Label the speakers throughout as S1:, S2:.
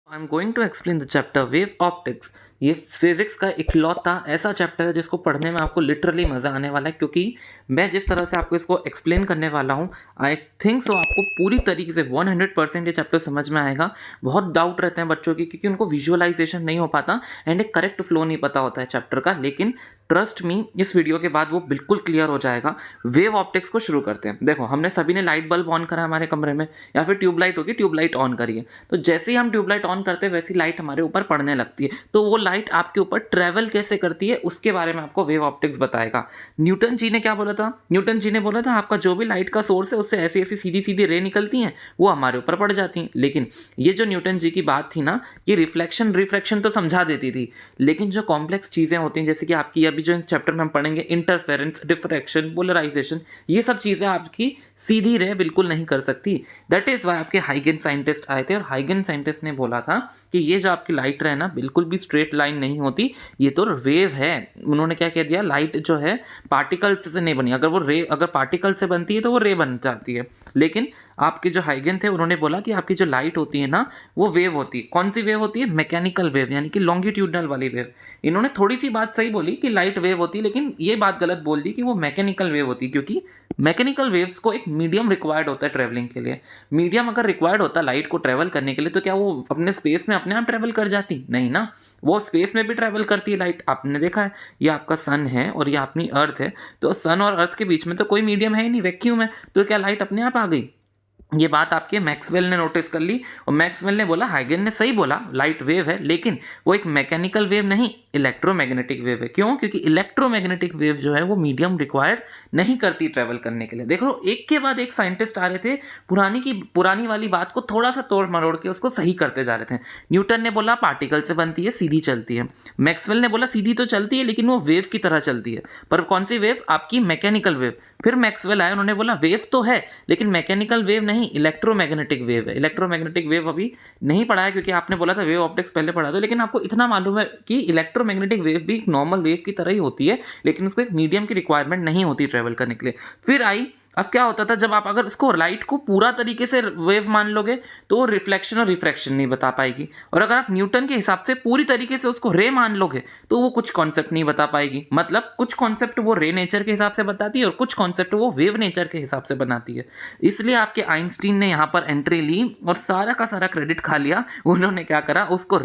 S1: I am going to explain the chapter wave optics. ये physics का इकलौता ऐसा चैप्टर है जिसको पढ़ने में आपको लिटरली मज़ा आने वाला है, क्योंकि मैं जिस तरह से आपको इसको एक्सप्लेन करने वाला हूँ, आई थिंक सो आपको पूरी तरीके से 100% ये चैप्टर समझ में आएगा। बहुत डाउट रहते हैं बच्चों की, क्योंकि उनको विजुअलाइजेशन नहीं हो पाता एंड एक करेक्ट फ्लो नहीं पता होता है चैप्टर का। लेकिन ट्रस्ट मी, इस वीडियो के बाद वो बिल्कुल क्लियर हो जाएगा। वेव ऑप्टिक्स को शुरू करते हैं। देखो, हमने सभी ने लाइट बल्ब ऑन करा हमारे कमरे में, या फिर ट्यूबलाइट होगी, ट्यूबलाइट ऑन करिए। तो जैसे ही हम ट्यूबलाइट ऑन करते हैं वैसी लाइट हमारे ऊपर पड़ने लगती है। तो वो लाइट आपके ऊपर ट्रैवल कैसे करती है उसके बारे में आपको वेव ऑप्टिक्स बताएगा। न्यूटन जी ने क्या बोला था? न्यूटन जी ने बोला था आपका जो भी लाइट का सोर्स है उससे ऐसी ऐसी सीधी सीधी रे निकलती हैं, वो हमारे ऊपर पड़ जाती हैं। लेकिन ये जो न्यूटन जी की बात थी ना, ये रिफ्लेक्शन रिफ्रैक्शन तो समझा देती थी, लेकिन जो कॉम्प्लेक्स चीज़ें होती हैं, जैसे कि आपकी अभी जो इस चैप्टर में हम पढ़ेंगे, इंटरफेरेंस, डिफ्रैक्शन, पोलराइजेशन, ये सब चीज़ें आपकी सीधी रे बिल्कुल नहीं कर सकती। दैट इज़ वाई आपके हाइगन साइंटिस्ट आए थे, और हाइगन साइंटिस्ट ने बोला था कि ये जो आपकी लाइट रे है ना, बिल्कुल भी स्ट्रेट लाइन नहीं होती, ये तो वेव है। उन्होंने क्या कह दिया, लाइट जो है पार्टिकल्स से नहीं बनी। अगर पार्टिकल से बनती है तो वो रे बन जाती है। लेकिन आपके जो हाइगन थे, उन्होंने बोला कि आपकी जो लाइट होती है ना, वो वेव होती है। कौन सी वेव होती है? मैकेनिकल वेव, यानी कि लॉन्गिट्यूडनल वाली वेव। इन्होंने थोड़ी सी बात सही बोली कि लाइट वेव होती है, लेकिन ये बात गलत बोल दी कि वो मैकेनिकल वेव होती है, क्योंकि मैकेनिकल वेव्स को एक मीडियम रिक्वायर्ड होता है ट्रैवलिंग के लिए। मीडियम अगर रिक्वायर्ड होता लाइट को ट्रैवल करने के लिए, तो क्या वो अपने स्पेस में अपने आप ट्रैवल कर जाती? नहीं ना, वो स्पेस में भी ट्रैवल करती है लाइट। आपने देखा है, ये आपका सन है और ये अपनी अर्थ है, तो सन और अर्थ के बीच में तो कोई मीडियम है ही नहीं, वैक्यूम है। तो क्या लाइट अपने आप आ गई? ये बात आपके मैक्सवेल ने नोटिस कर ली, और मैक्सवेल ने बोला हाइगन ने सही बोला, लाइट वेव है, लेकिन वो एक मैकेनिकल वेव नहीं, इलेक्ट्रोमैग्नेटिक वेव है। क्यों? क्योंकि इलेक्ट्रोमैग्नेटिक वेव जो है वो मीडियम रिक्वायर्ड नहीं करती ट्रैवल करने के लिए। देखो, एक के बाद एक साइंटिस्ट आ रहे थे, पुरानी वाली बात को थोड़ा सा तोड़ मरोड़ के उसको सही करते जा रहे थे। न्यूटन ने बोला पार्टिकल से बनती है, सीधी चलती है। मैक्सवेल ने बोला सीधी तो चलती है, लेकिन वो वेव की तरह चलती है। पर कौन सी वेव? आपकी मैकेनिकल वेव। फिर मैक्सवेल आए, उन्होंने बोला वेव तो है, लेकिन मैकेनिकल वेव नहीं, इलेक्ट्रोमैग्नेटिक वेव है। इलेक्ट्रोमैग्नेटिक वेव अभी नहीं पढ़ा है, क्योंकि आपने बोला था वेव ऑप्टिक्स पहले पढ़ा था, लेकिन आपको इतना मालूम है कि इलेक्ट्रोमैग्नेटिक वेव भी एक नॉर्मल वेव की तरह ही होती है, लेकिन उसको एक मीडियम की रिक्वायरमेंट नहीं होती ट्रेवल करने के लिए। फिर आई, अब क्या होता था, जब आप अगर इसको लाइट को पूरा तरीके से वेव मान लोगे तो वो रिफ्लेक्शन और रिफ्रैक्शन नहीं बता पाएगी, और अगर आप न्यूटन के हिसाब से पूरी तरीके से उसको रे मान लोगे तो वो कुछ कॉन्सेप्ट नहीं बता पाएगी। मतलब कुछ कॉन्सेप्ट वो रे नेचर के हिसाब से बताती है, और कुछ कॉन्सेप्ट वो वेव नेचर के हिसाब से बनाती है। इसलिए आपके आइंस्टीन ने यहाँ पर एंट्री ली और सारा का सारा क्रेडिट खा लिया। उन्होंने क्या करा, उसको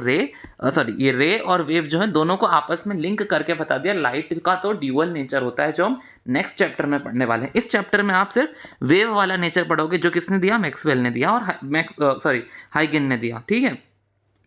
S1: ये रे और वेव जो है दोनों को आपस में लिंक करके बता दिया। लाइट का तो ड्यूअल नेचर होता है, जो हम नेक्स्ट चैप्टर में पढ़ने वाले हैं। इस चैप्टर में आप सिर्फ वेव वाला नेचर पढ़ोगे, जो किसने दिया? मैक्सवेल ने दिया, और हाइगन ने दिया। ठीक है।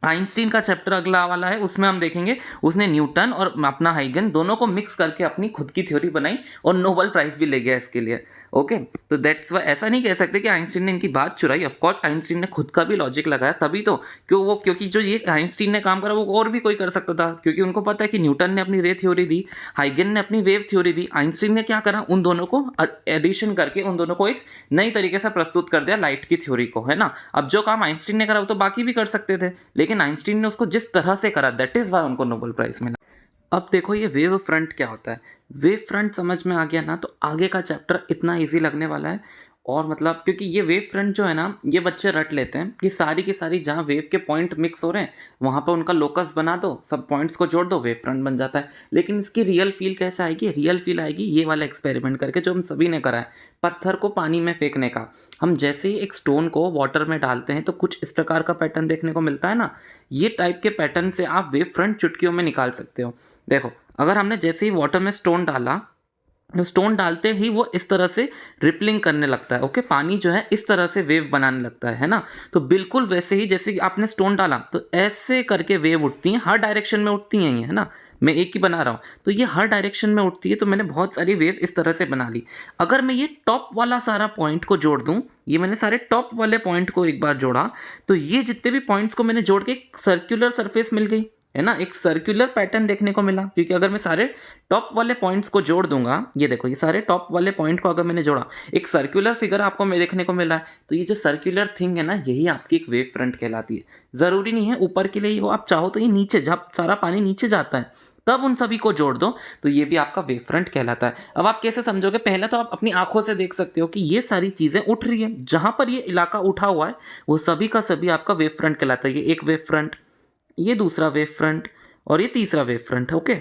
S1: आइंस्टीन का चैप्टर अगला वाला है, उसमें हम देखेंगे उसने न्यूटन और अपना हाइगन दोनों को मिक्स करके अपनी खुद की थ्योरी बनाई, और नोबेल प्राइज भी ले गया इसके लिए। ओके, तो दैट्स वाई ऐसा नहीं कह सकते कि आइंस्टीन ने इनकी बात चुराई। ऑफ कोर्स आइंस्टीन ने खुद का भी लॉजिक लगाया, तभी तो क्योंकि जो ये आइंस्टीन ने काम करा वो और भी कोई कर सकता था, क्योंकि उनको पता है कि न्यूटन ने अपनी रे थ्योरी दी, हाइगन ने अपनी वेव थ्योरी दी। आइंस्टीन ने क्या करा, उन दोनों को एडिशन करके उन दोनों को एक नई तरीके से प्रस्तुत कर दिया लाइट की थ्योरी को, है ना। अब जो काम आइंस्टीन ने करा वो तो बाकी भी कर सकते थे, लेकिन आइंस्टीन ने उसको जिस तरह से करा, दैट इज वाई उनको नोबेल प्राइज मिला। अब देखो, ये वेव फ्रंट क्या होता है। वेव फ्रंट समझ में आ गया ना, तो आगे का चैप्टर इतना इजी लगने वाला है। और मतलब क्योंकि ये वेव फ्रंट जो है ना, ये बच्चे रट लेते हैं कि सारी की सारी जहाँ वेव के पॉइंट मिक्स हो रहे हैं वहाँ पर उनका लोकस बना दो, सब पॉइंट्स को जोड़ दो, वेव फ्रंट बन जाता है। लेकिन इसकी रियल फील कैसे आएगी? रियल फील आएगी ये वाला एक्सपेरिमेंट करके, जो हम सभी ने करा है, पत्थर को पानी में फेंकने का। हम जैसे ही एक स्टोन को वाटर में डालते हैं तो कुछ इस प्रकार का पैटर्न देखने को मिलता है ना। ये टाइप के पैटर्न से आप वेव फ्रंट चुटकियों में निकाल सकते हो। देखो, अगर हमने जैसे ही वाटर में स्टोन डाला, तो स्टोन डालते ही वो इस तरह से रिपलिंग करने लगता है। ओके, पानी जो है इस तरह से वेव बनाने लगता है ना। तो बिल्कुल वैसे ही जैसे कि आपने स्टोन डाला तो ऐसे करके वेव उठती हैं, हर डायरेक्शन में उठती हैं ये, है ना। मैं एक ही बना रहा हूँ तो ये हर डायरेक्शन में उठती है, तो मैंने बहुत सारी वेव इस तरह से बना ली। अगर मैं ये टॉप वाला सारा पॉइंट को जोड़ दूँ, ये मैंने सारे टॉप वाले पॉइंट को एक बार जोड़ा, तो ये जितने भी पॉइंट्स को मैंने जोड़ के एक सर्कुलर सरफेस मिल गई, है ना। एक सर्कुलर पैटर्न देखने को मिला, क्योंकि अगर मैं सारे टॉप वाले पॉइंट्स को जोड़ दूंगा, ये देखो, ये सारे टॉप वाले पॉइंट को अगर मैंने जोड़ा, एक सर्कुलर फिगर आपको मैं देखने को मिला है। तो ये जो सर्कुलर थिंग है ना, यही आपकी एक वेव फ्रंट कहलाती है। ज़रूरी नहीं है ऊपर के लिए ही हो, आप चाहो तो ये नीचे, जब सारा पानी नीचे जाता है, तब उन सभी को जोड़ दो तो ये भी आपका वेव फ्रंट कहलाता है। अब आप कैसे समझोगे? पहले तो आप अपनी आंखों से देख सकते हो कि ये सारी चीज़ें उठ रही है, जहाँ पर ये इलाका उठा हुआ है वो सभी का सभी आपका वेव फ्रंट कहलाता है। ये एक वेव फ्रंट, ये दूसरा वेव फ्रंट और ये तीसरा वेव फ्रंट है। ओके,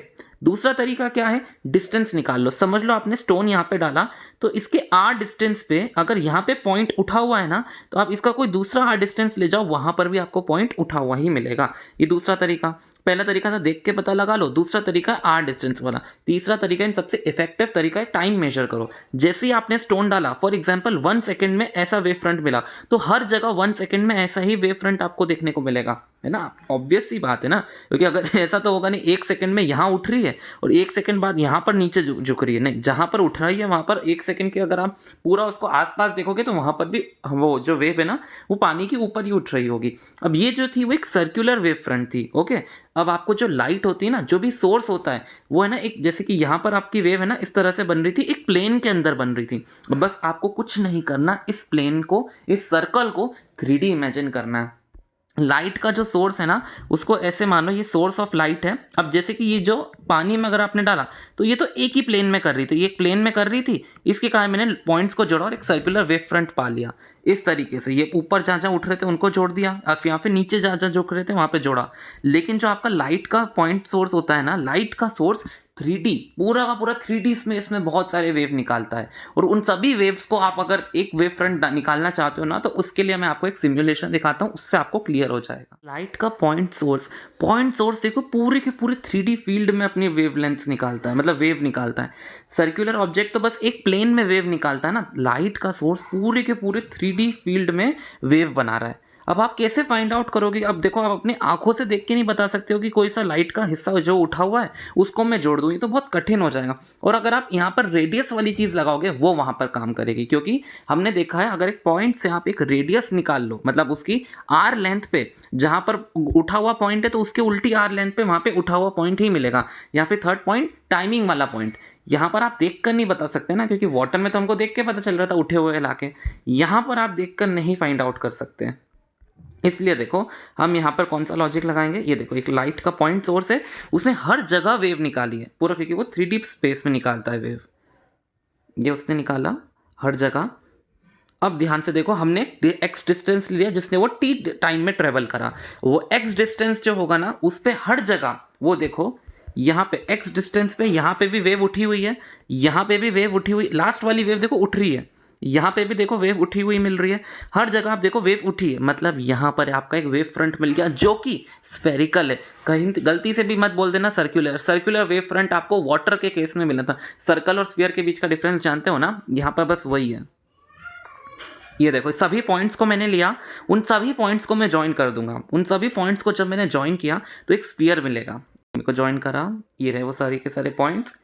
S1: दूसरा तरीका क्या है? डिस्टेंस निकाल लो। समझ लो आपने स्टोन यहाँ पे डाला तो इसके आर डिस्टेंस पे अगर यहाँ पे पॉइंट उठा हुआ है ना, तो आप इसका कोई दूसरा आर डिस्टेंस ले जाओ, वहाँ पर भी आपको पॉइंट उठा हुआ ही मिलेगा। ये दूसरा तरीका। पहला तरीका था देख के पता लगा लो, दूसरा तरीका आर डिस्टेंस वाला, तीसरा तरीका इन सबसे इफेक्टिव तरीका है टाइम मेजर करो। जैसे ही आपने स्टोन डाला, फॉर एग्जाम्पल 1 सेकेंड में ऐसा वेव फ्रंट मिला, तो हर जगह 1 सेकेंड में ऐसा ही वेव फ्रंट आपको देखने को मिलेगा, है ना। ऑब्वियस सी बात है ना, क्योंकि अगर ऐसा तो होगा नहीं 1 सेकेंड में यहाँ उठ रही है और 1 सेकेंड बाद यहाँ पर नीचे झुक रही है, नहीं, जहाँ पर उठ रही है वहाँ पर 1 सेकेंड के अगर आप पूरा उसको आसपास देखोगे तो वहाँ पर भी वो जो वेव है ना वो पानी के ऊपर ही उठ रही होगी। अब ये जो थी वो एक सर्कुलर वेव फ्रंट थी। ओके, अब आपको जो लाइट होती है ना, जो भी सोर्स होता है वो है ना, एक जैसे कि यहाँ पर आपकी वेव है ना इस तरह से बन रही थी, एक प्लेन के अंदर बन रही थी। बस आपको कुछ नहीं करना, इस प्लेन को, इस सर्कल को 3D इमेजिन करना है। लाइट का जो सोर्स है ना उसको ऐसे मानो ये सोर्स ऑफ लाइट है। अब जैसे कि ये जो पानी में अगर आपने डाला तो ये तो एक ही प्लेन में कर रही थी, ये एक प्लेन में कर रही थी, इसके कारण मैंने पॉइंट्स को जोड़ा और एक सर्कुलर वेव फ्रंट पा लिया। इस तरीके से ये ऊपर जहाँ जहाँ उठ रहे थे उनको जोड़ दिया, और यहाँ पे नीचे जहाँ जहाँ झुक रहे थे वहाँ पे जोड़ा। लेकिन जो आपका लाइट का पॉइंट सोर्स होता है ना, लाइट का सोर्स 3D, पूरा का पूरा 3D इसमें बहुत सारे वेव निकालता है। और उन सभी वेव्स को आप अगर एक वेव फ्रंट निकालना चाहते हो ना, तो उसके लिए मैं आपको एक सिमुलेशन दिखाता हूँ, उससे आपको क्लियर हो जाएगा। लाइट का पॉइंट सोर्स देखो पूरे के पूरे 3D फील्ड में अपनी वेव लेंथ्स निकालता है, मतलब वेव निकालता है। सर्कुलर ऑब्जेक्ट तो बस एक प्लेन में वेव निकालता है ना, लाइट का सोर्स पूरे के पूरे 3D फील्ड में वेव बना रहा है। अब आप कैसे फाइंड आउट करोगे? अब देखो, आप अपनी आंखों से देख के नहीं बता सकते हो कि कोई सा लाइट का हिस्सा जो उठा हुआ है उसको मैं जोड़ दूँ, ये तो बहुत कठिन हो जाएगा। और अगर आप यहाँ पर रेडियस वाली चीज़ लगाओगे वो वहाँ पर काम करेगी, क्योंकि हमने देखा है अगर एक पॉइंट से आप एक रेडियस निकाल लो, मतलब उसकी आर लेंथ पे जहाँ पर उठा हुआ पॉइंट है तो उसके उल्टी आर लेंथ पे वहाँ पे उठा हुआ पॉइंट ही मिलेगा। या फिर थर्ड पॉइंट टाइमिंग वाला पॉइंट, यहाँ पर आप देख कर नहीं बता सकते ना, क्योंकि वाटर में तो हमको देख के पता चल रहा था उठे हुए इलाके, यहाँ पर आप देख कर नहीं फाइंड आउट कर सकते। इसलिए देखो हम यहाँ पर कौन सा लॉजिक लगाएंगे, ये देखो एक लाइट का पॉइंट सोर्स है, उसने हर जगह वेव निकाली है पूरा, क्योंकि वो 3D स्पेस में निकालता है वेव, ये उसने निकाला हर जगह। अब ध्यान से देखो, हमने x डिस्टेंस लिया जिसने वो t टाइम में ट्रेवल करा, वो x डिस्टेंस जो होगा ना उस पर हर जगह वो देखो यहाँ पे x डिस्टेंस पे यहाँ पे भी वेव उठी हुई है, यहाँ पे भी वेव उठी हुई, लास्ट वाली वेव देखो उठ रही है, यहाँ पे भी देखो वेव उठी हुई मिल रही है, हर जगह आप देखो वेव उठी है। मतलब यहाँ पर आपका एक वेव फ्रंट मिल गया जो कि स्फेरिकल है। कहीं गलती से भी मत बोल देना सर्कुलर वेव फ्रंट आपको वाटर के केस में मिला था। सर्कल और स्फीयर के बीच का डिफरेंस जानते हो ना, यहाँ पर बस वही है। ये देखो सभी पॉइंट्स को मैंने लिया, उन सभी पॉइंट्स को मैं ज्वाइन कर दूंगा। उन सभी पॉइंट्स को जब मैंने ज्वाइन किया तो एक स्फीयर मिलेगा। मेरे को ज्वाइन करा, ये रहे वो सारे के सारे पॉइंट्स।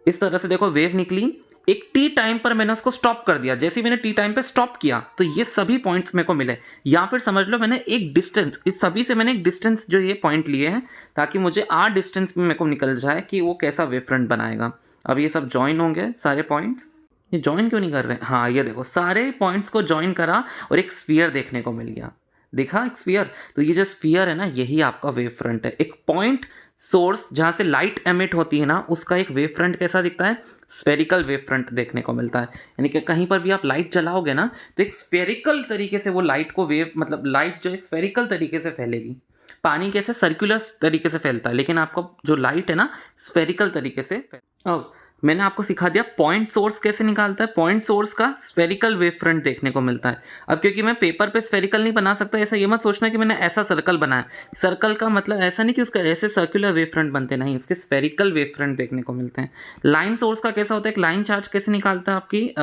S1: इस तरह से देखो वेव निकली, एक टी टाइम पर मैंने उसको स्टॉप कर दिया। जैसे ही मैंने टी टाइम पे स्टॉप किया तो ये सभी पॉइंट्स मेरे को मिले, या फिर समझ लो मैंने एक डिस्टेंस, इस सभी से मैंने एक डिस्टेंस जो ये पॉइंट लिए हैं ताकि मुझे आर डिस्टेंस में मेरे को निकल जाए कि वो कैसा वेव फ्रंट बनाएगा। अब ये सब ज्वाइन होंगे सारे पॉइंट्स। ये ज्वाइन क्यों नहीं कर रहे? हाँ, ये देखो सारे पॉइंट्स को ज्वाइन करा और एक स्फीयर देखने को मिल गया। देखा एक स्फीयर? तो ये जो स्फीयर है ना यही आपका वेव फ्रंट है। एक पॉइंट सोर्स जहाँ से लाइट एमिट होती है ना उसका एक वेव फ्रंट कैसा दिखता है? स्फेरिकल वेव फ्रंट देखने को मिलता है। यानी कि कहीं पर भी आप लाइट जलाओगे ना तो एक स्फेरिकल तरीके से वो लाइट को वेव, मतलब लाइट जो है स्फेरिकल तरीके से फैलेगी। पानी कैसे सर्कुलर तरीके से फैलता है, लेकिन आपका जो लाइट है ना स्फेरिकल तरीके से अब मैंने आपको सिखा दिया पॉइंट सोर्स कैसे निकालता है। पॉइंट सोर्स का स्फेरिकल वेव फ्रंट देखने को मिलता है। अब क्योंकि मैं पेपर पे स्फेरिकल नहीं बना सकता, ऐसा ये मत सोचना कि मैंने ऐसा सर्कल बनाया। सर्कल का मतलब ऐसा नहीं कि उसका ऐसे सर्कुलर वेव फ्रंट बनते, नहीं, उसके स्फेरिकल वेव फ्रंट देखने को मिलते हैं। लाइन सोर्स का कैसा होता है? एक लाइन चार्ज कैसे निकालता है आपकी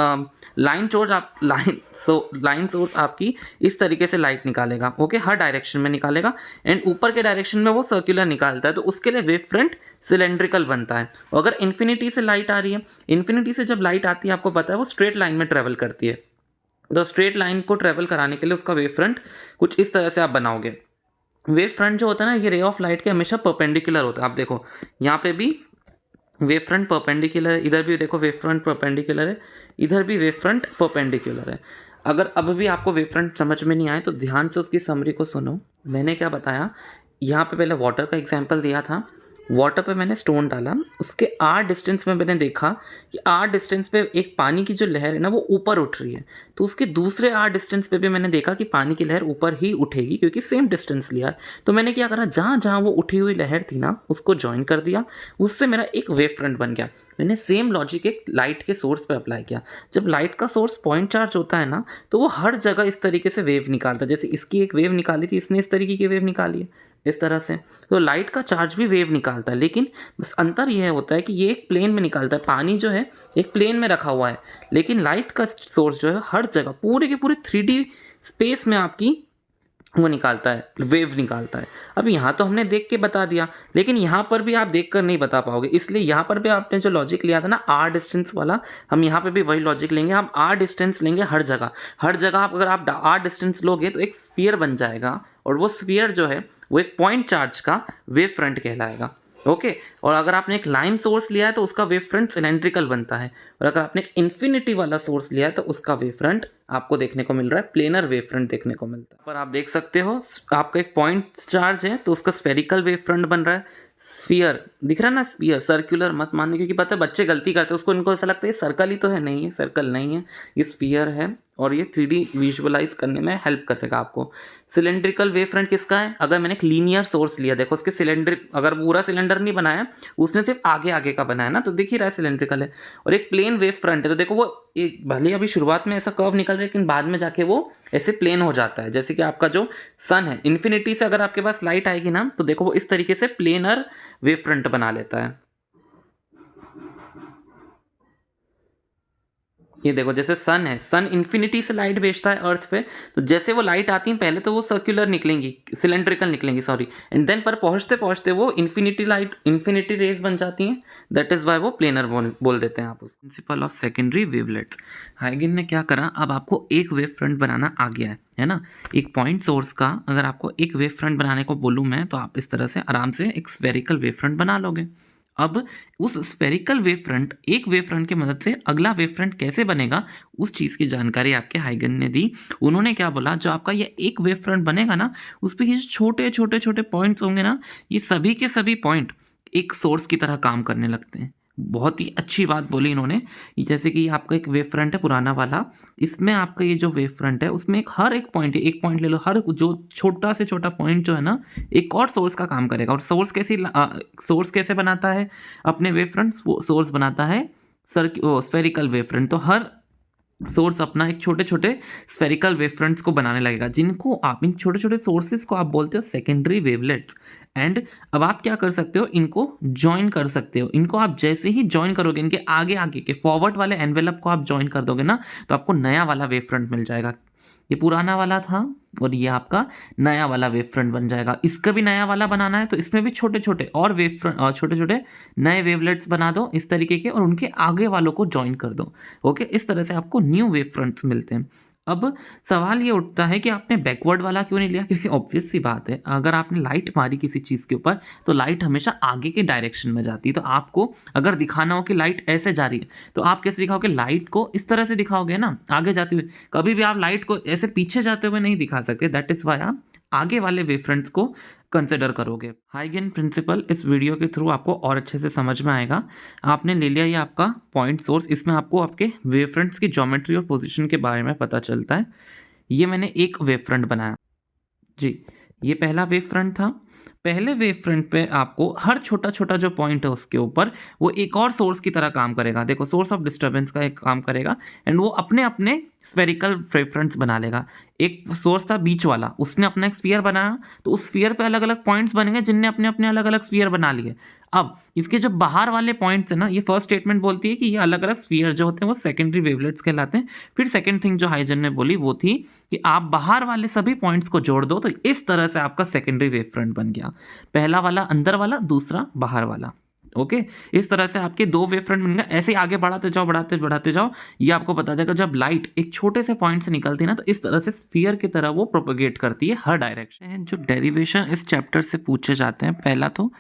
S1: लाइन सोर्स आपकी इस तरीके से लाइट निकालेगा, ओके, हर डायरेक्शन में निकालेगा एंड ऊपर के डायरेक्शन में वो सर्कुलर निकालता है, तो उसके लिए वेव फ्रंट सिलेंड्रिकल बनता है। अगर इन्फिनिटी से लाइट आ रही है, इन्फिनिटी से जब लाइट आती है आपको पता है वो स्ट्रेट लाइन में ट्रेवल करती है, तो स्ट्रेट लाइन को ट्रेवल कराने के लिए उसका वेव फ्रंट कुछ इस तरह से आप बनाओगे। वेव फ्रंट जो होता है ना ये रे ऑफ लाइट के हमेशा परपेंडिकुलर होता है। आप देखो यहाँ पे भी वेव फ्रंट परपेंडिकुलर है, इधर भी देखो वेव फ्रंट परपेंडिकुलर है, इधर भी वेव फ्रंट परपेंडिकुलर है। अगर अब भी आपको वेव फ्रंट समझ में नहीं आए तो ध्यान से उसकी समरी को सुनो। मैंने क्या बताया, यहाँ पे पहले वाटर का एग्जाम्पल दिया था, वाटर पे मैंने स्टोन डाला, उसके आर डिस्टेंस में मैंने देखा कि आर डिस्टेंस पे एक पानी की जो लहर है ना वो ऊपर उठ रही है, तो उसके दूसरे आर डिस्टेंस पे भी मैंने देखा कि पानी की लहर ऊपर ही उठेगी क्योंकि सेम डिस्टेंस लिया है। तो मैंने क्या करा, जहाँ जहाँ वो उठी हुई लहर थी ना उसको ज्वाइन कर दिया, उससे मेरा एक वेव फ्रंट बन गया। मैंने सेम लॉजिक एक लाइट के सोर्स पे अप्लाई किया। जब लाइट का सोर्स पॉइंट चार्ज होता है ना तो वो हर जगह इस तरीके से वेव निकालता है। जैसे इसकी एक वेव निकाली थी, इसने इस तरीके की वेव निकाली है इस तरह से। तो लाइट का चार्ज भी वेव निकालता है, लेकिन बस अंतर यह होता है कि ये एक प्लेन में निकालता है। पानी जो है एक प्लेन में रखा हुआ है, लेकिन लाइट का सोर्स जो है हर जगह पूरे के पूरे 3D स्पेस में आपकी वो निकालता है, वेव निकालता है। अब यहाँ तो हमने देख के बता दिया, लेकिन यहाँ पर भी आप देख कर नहीं बता पाओगे, इसलिए यहाँ पर भी आपने जो लॉजिक लिया था ना आर डिस्टेंस वाला, हम यहाँ पे भी वही लॉजिक लेंगे। हम आर डिस्टेंस लेंगे हर जगह। हर जगह आप अगर आप आर डिस्टेंस लोगे तो एक स्फीयर बन जाएगा, और वो स्फीयर जो है वो एक पॉइंट चार्ज का वेव फ्रंट कहलाएगा। ओके। और अगर आपने एक लाइन सोर्स लिया है तो उसका वेव फ्रंट सिलेंड्रिकल बनता है, और अगर आपने एक इन्फिनिटी वाला सोर्स लिया है तो उसका वेव फ्रंट आपको देखने को मिल रहा है प्लेनर वेव फ्रंट देखने को मिलता है। पर आप देख सकते हो आपका एक पॉइंट चार्ज है तो उसका स्फेरिकल वेव फ्रंट बन रहा है। स्फीयर दिख रहा है ना, स्फीयर, सर्कुलर मत मानने, क्योंकि पता है बच्चे गलती करते हैं, उसको इनको ऐसा लगता है ये सर्कल ही तो है, नहीं है सर्कल नहीं है, ये स्फीयर है, और ये 3D विजुअलाइज करने में हेल्प करेगा आपको। सिलेंड्रिकल वेव फ्रंट किसका है, अगर मैंने एक लीनियर सोर्स लिया, देखो उसके सिलेंड्रिक, अगर पूरा सिलेंडर नहीं बनाया, उसने सिर्फ आगे आगे का बनाया ना, तो दिख ही रहा है सिलेंड्रिकल है। और एक प्लेन वेव फ्रंट है तो देखो वो एक भले अभी शुरुआत में ऐसा कर्व निकल रहा है, लेकिन बाद में जाके वो ऐसे प्लेन हो जाता है। जैसे कि आपका जो सन है, इन्फिनिटी से अगर आपके पास लाइट आएगी ना तो देखो वो इस तरीके से प्लेनर वेव फ्रंट बना लेता है। ये देखो जैसे सन है, सन इन्फिनिटी से लाइट भेजता है अर्थ पे, तो जैसे वो लाइट आती है पहले तो वो सर्कुलर निकलेंगी, सिलेंड्रिकल निकलेंगी सॉरी, एंड देन पर पहुंचते पहुंचते वो इन्फिनिटी लाइट, इन्फिनिटी रेज बन जाती हैं। दैट इज वाई वो प्लेनर बोल देते हैं आप उस प्रिंसिपल ऑफ सेकेंडरी वेवलेट्स। हाइगन ने क्या करा, अब आपको एक वेव फ्रंट बनाना आ गया है ना। एक पॉइंट सोर्स का अगर आपको एक वेव फ्रंट बनाने को बोलूँ मैं, तो आप इस तरह से आराम से एक स्फेरिकल वेव फ्रंट बना लोगे। अब उस स्फेरिकल वेव फ्रंट, एक वेव फ्रंट की मदद से अगला वेव फ्रंट कैसे बनेगा उस चीज़ की जानकारी आपके हाइगन ने दी। उन्होंने क्या बोला, जो आपका ये एक वेव फ्रंट बनेगा ना उस पर ये छोटे छोटे छोटे पॉइंट्स होंगे ना, ये सभी के सभी पॉइंट एक सोर्स की तरह काम करने लगते हैं। बहुत ही अच्छी बात बोली इन्होंने। ये जैसे कि आपका एक वेव फ्रंट है पुराना वाला, इसमें आपका ये जो वेव फ्रंट है उसमें एक हर एक पॉइंट है, एक पॉइंट ले लो, हर जो छोटा से छोटा पॉइंट जो है ना एक और सोर्स का काम करेगा। और सोर्स कैसे बनाता है अपने वेव फ्रंट, सोर्स बनाता है स्फेरिकल वेव फ्रंट। तो हर सोर्स अपना एक छोटे छोटे स्फेरिकल वेव फ्रंट्स को बनाने लगेगा, जिनको आप, इन छोटे छोटे सोर्सेज को आप बोलते हो सेकेंडरी वेवलेट्स। एंड अब आप क्या कर सकते हो, इनको ज्वाइन कर सकते हो। इनको आप जैसे ही ज्वाइन करोगे, इनके आगे आगे के फॉरवर्ड वाले एनवेलप को आप ज्वाइन कर दोगे ना, तो आपको नया वाला वेव फ्रंट मिल जाएगा। ये पुराना वाला था और ये आपका नया वाला वेव फ्रंट बन जाएगा। इसका भी नया वाला बनाना है तो इसमें भी छोटे छोटे और वेव फ्रंट, छोटे छोटे नए वेवलेट्स बना दो इस तरीके के, और उनके आगे वालों को ज्वाइन कर दो। ओके, इस तरह से आपको न्यू वेव फ्रंट्स मिलते हैं। अब सवाल ये उठता है कि आपने बैकवर्ड वाला क्यों नहीं लिया, क्योंकि ऑब्वियस सी बात है, अगर आपने लाइट मारी किसी चीज़ के ऊपर तो लाइट हमेशा आगे के डायरेक्शन में जाती है। तो आपको अगर दिखाना हो कि लाइट ऐसे जा रही है तो आप कैसे दिखाओगे, लाइट को इस तरह से दिखाओगे ना आगे जाते हुए। कभी भी आप लाइट को ऐसे पीछे जाते हुए नहीं दिखा सकते। दैट इज़ वाई आप आगे वाले वेवफ्रंट्स को कंसिडर करोगे। हाइगन प्रिंसिपल इस वीडियो के थ्रू आपको और अच्छे से समझ में आएगा। आपने ले लिया ये आपका पॉइंट सोर्स, इसमें आपको आपके वेवफ्रंट्स की ज्योमेट्री और पोजीशन के बारे में पता चलता है। ये मैंने एक वेवफ्रंट बनाया जी, ये पहला वेवफ्रंट था। पहले वेवफ्रंट पे आपको हर छोटा छोटा जो पॉइंट है उसके ऊपर वो एक और सोर्स की तरह काम करेगा। देखो सोर्स ऑफ डिस्टर्बेंस का एक काम करेगा, एंड वो अपने अपने स्फेरिकल वेवफ्रंट्स बना लेगा। एक सोर्स था बीच वाला, उसने अपना एक स्फीयर बनाया, तो उस स्फीयर पे अलग अलग पॉइंट्स बनेंगे जिनने अपने अपने अलग अलग स्फीयर बना लिए। अब इसके जो बाहर वाले पॉइंट्स है ना, ये फर्स्ट स्टेटमेंट बोलती है कि ये अलग अलग स्फीयर जो होते हैं वो सेकेंडरी वेवलेट्स कहलाते हैं। फिर सेकेंड थिंग जो हाइजन ने बोली वो थी कि आप बाहर वाले सभी पॉइंट्स को जोड़ दो, तो इस तरह से आपका सेकेंडरी वेव फ्रंट बन गया। पहला वाला अंदर वाला, दूसरा बाहर वाला। ओके, इस तरह से आपके दो वेव फ्रंट बन गए। ऐसे आगे बढ़ाते जाओ बढ़ाते बढ़ाते जाओ, ये आपको बता देगा जब लाइट एक छोटे से पॉइंट से निकलती है ना, तो इस तरह से स्फीयर की तरह वो प्रोपोगेट करती है हर डायरेक्शन। जो डेरिवेशन इस चैप्टर से पूछे जाते हैं, पहला तो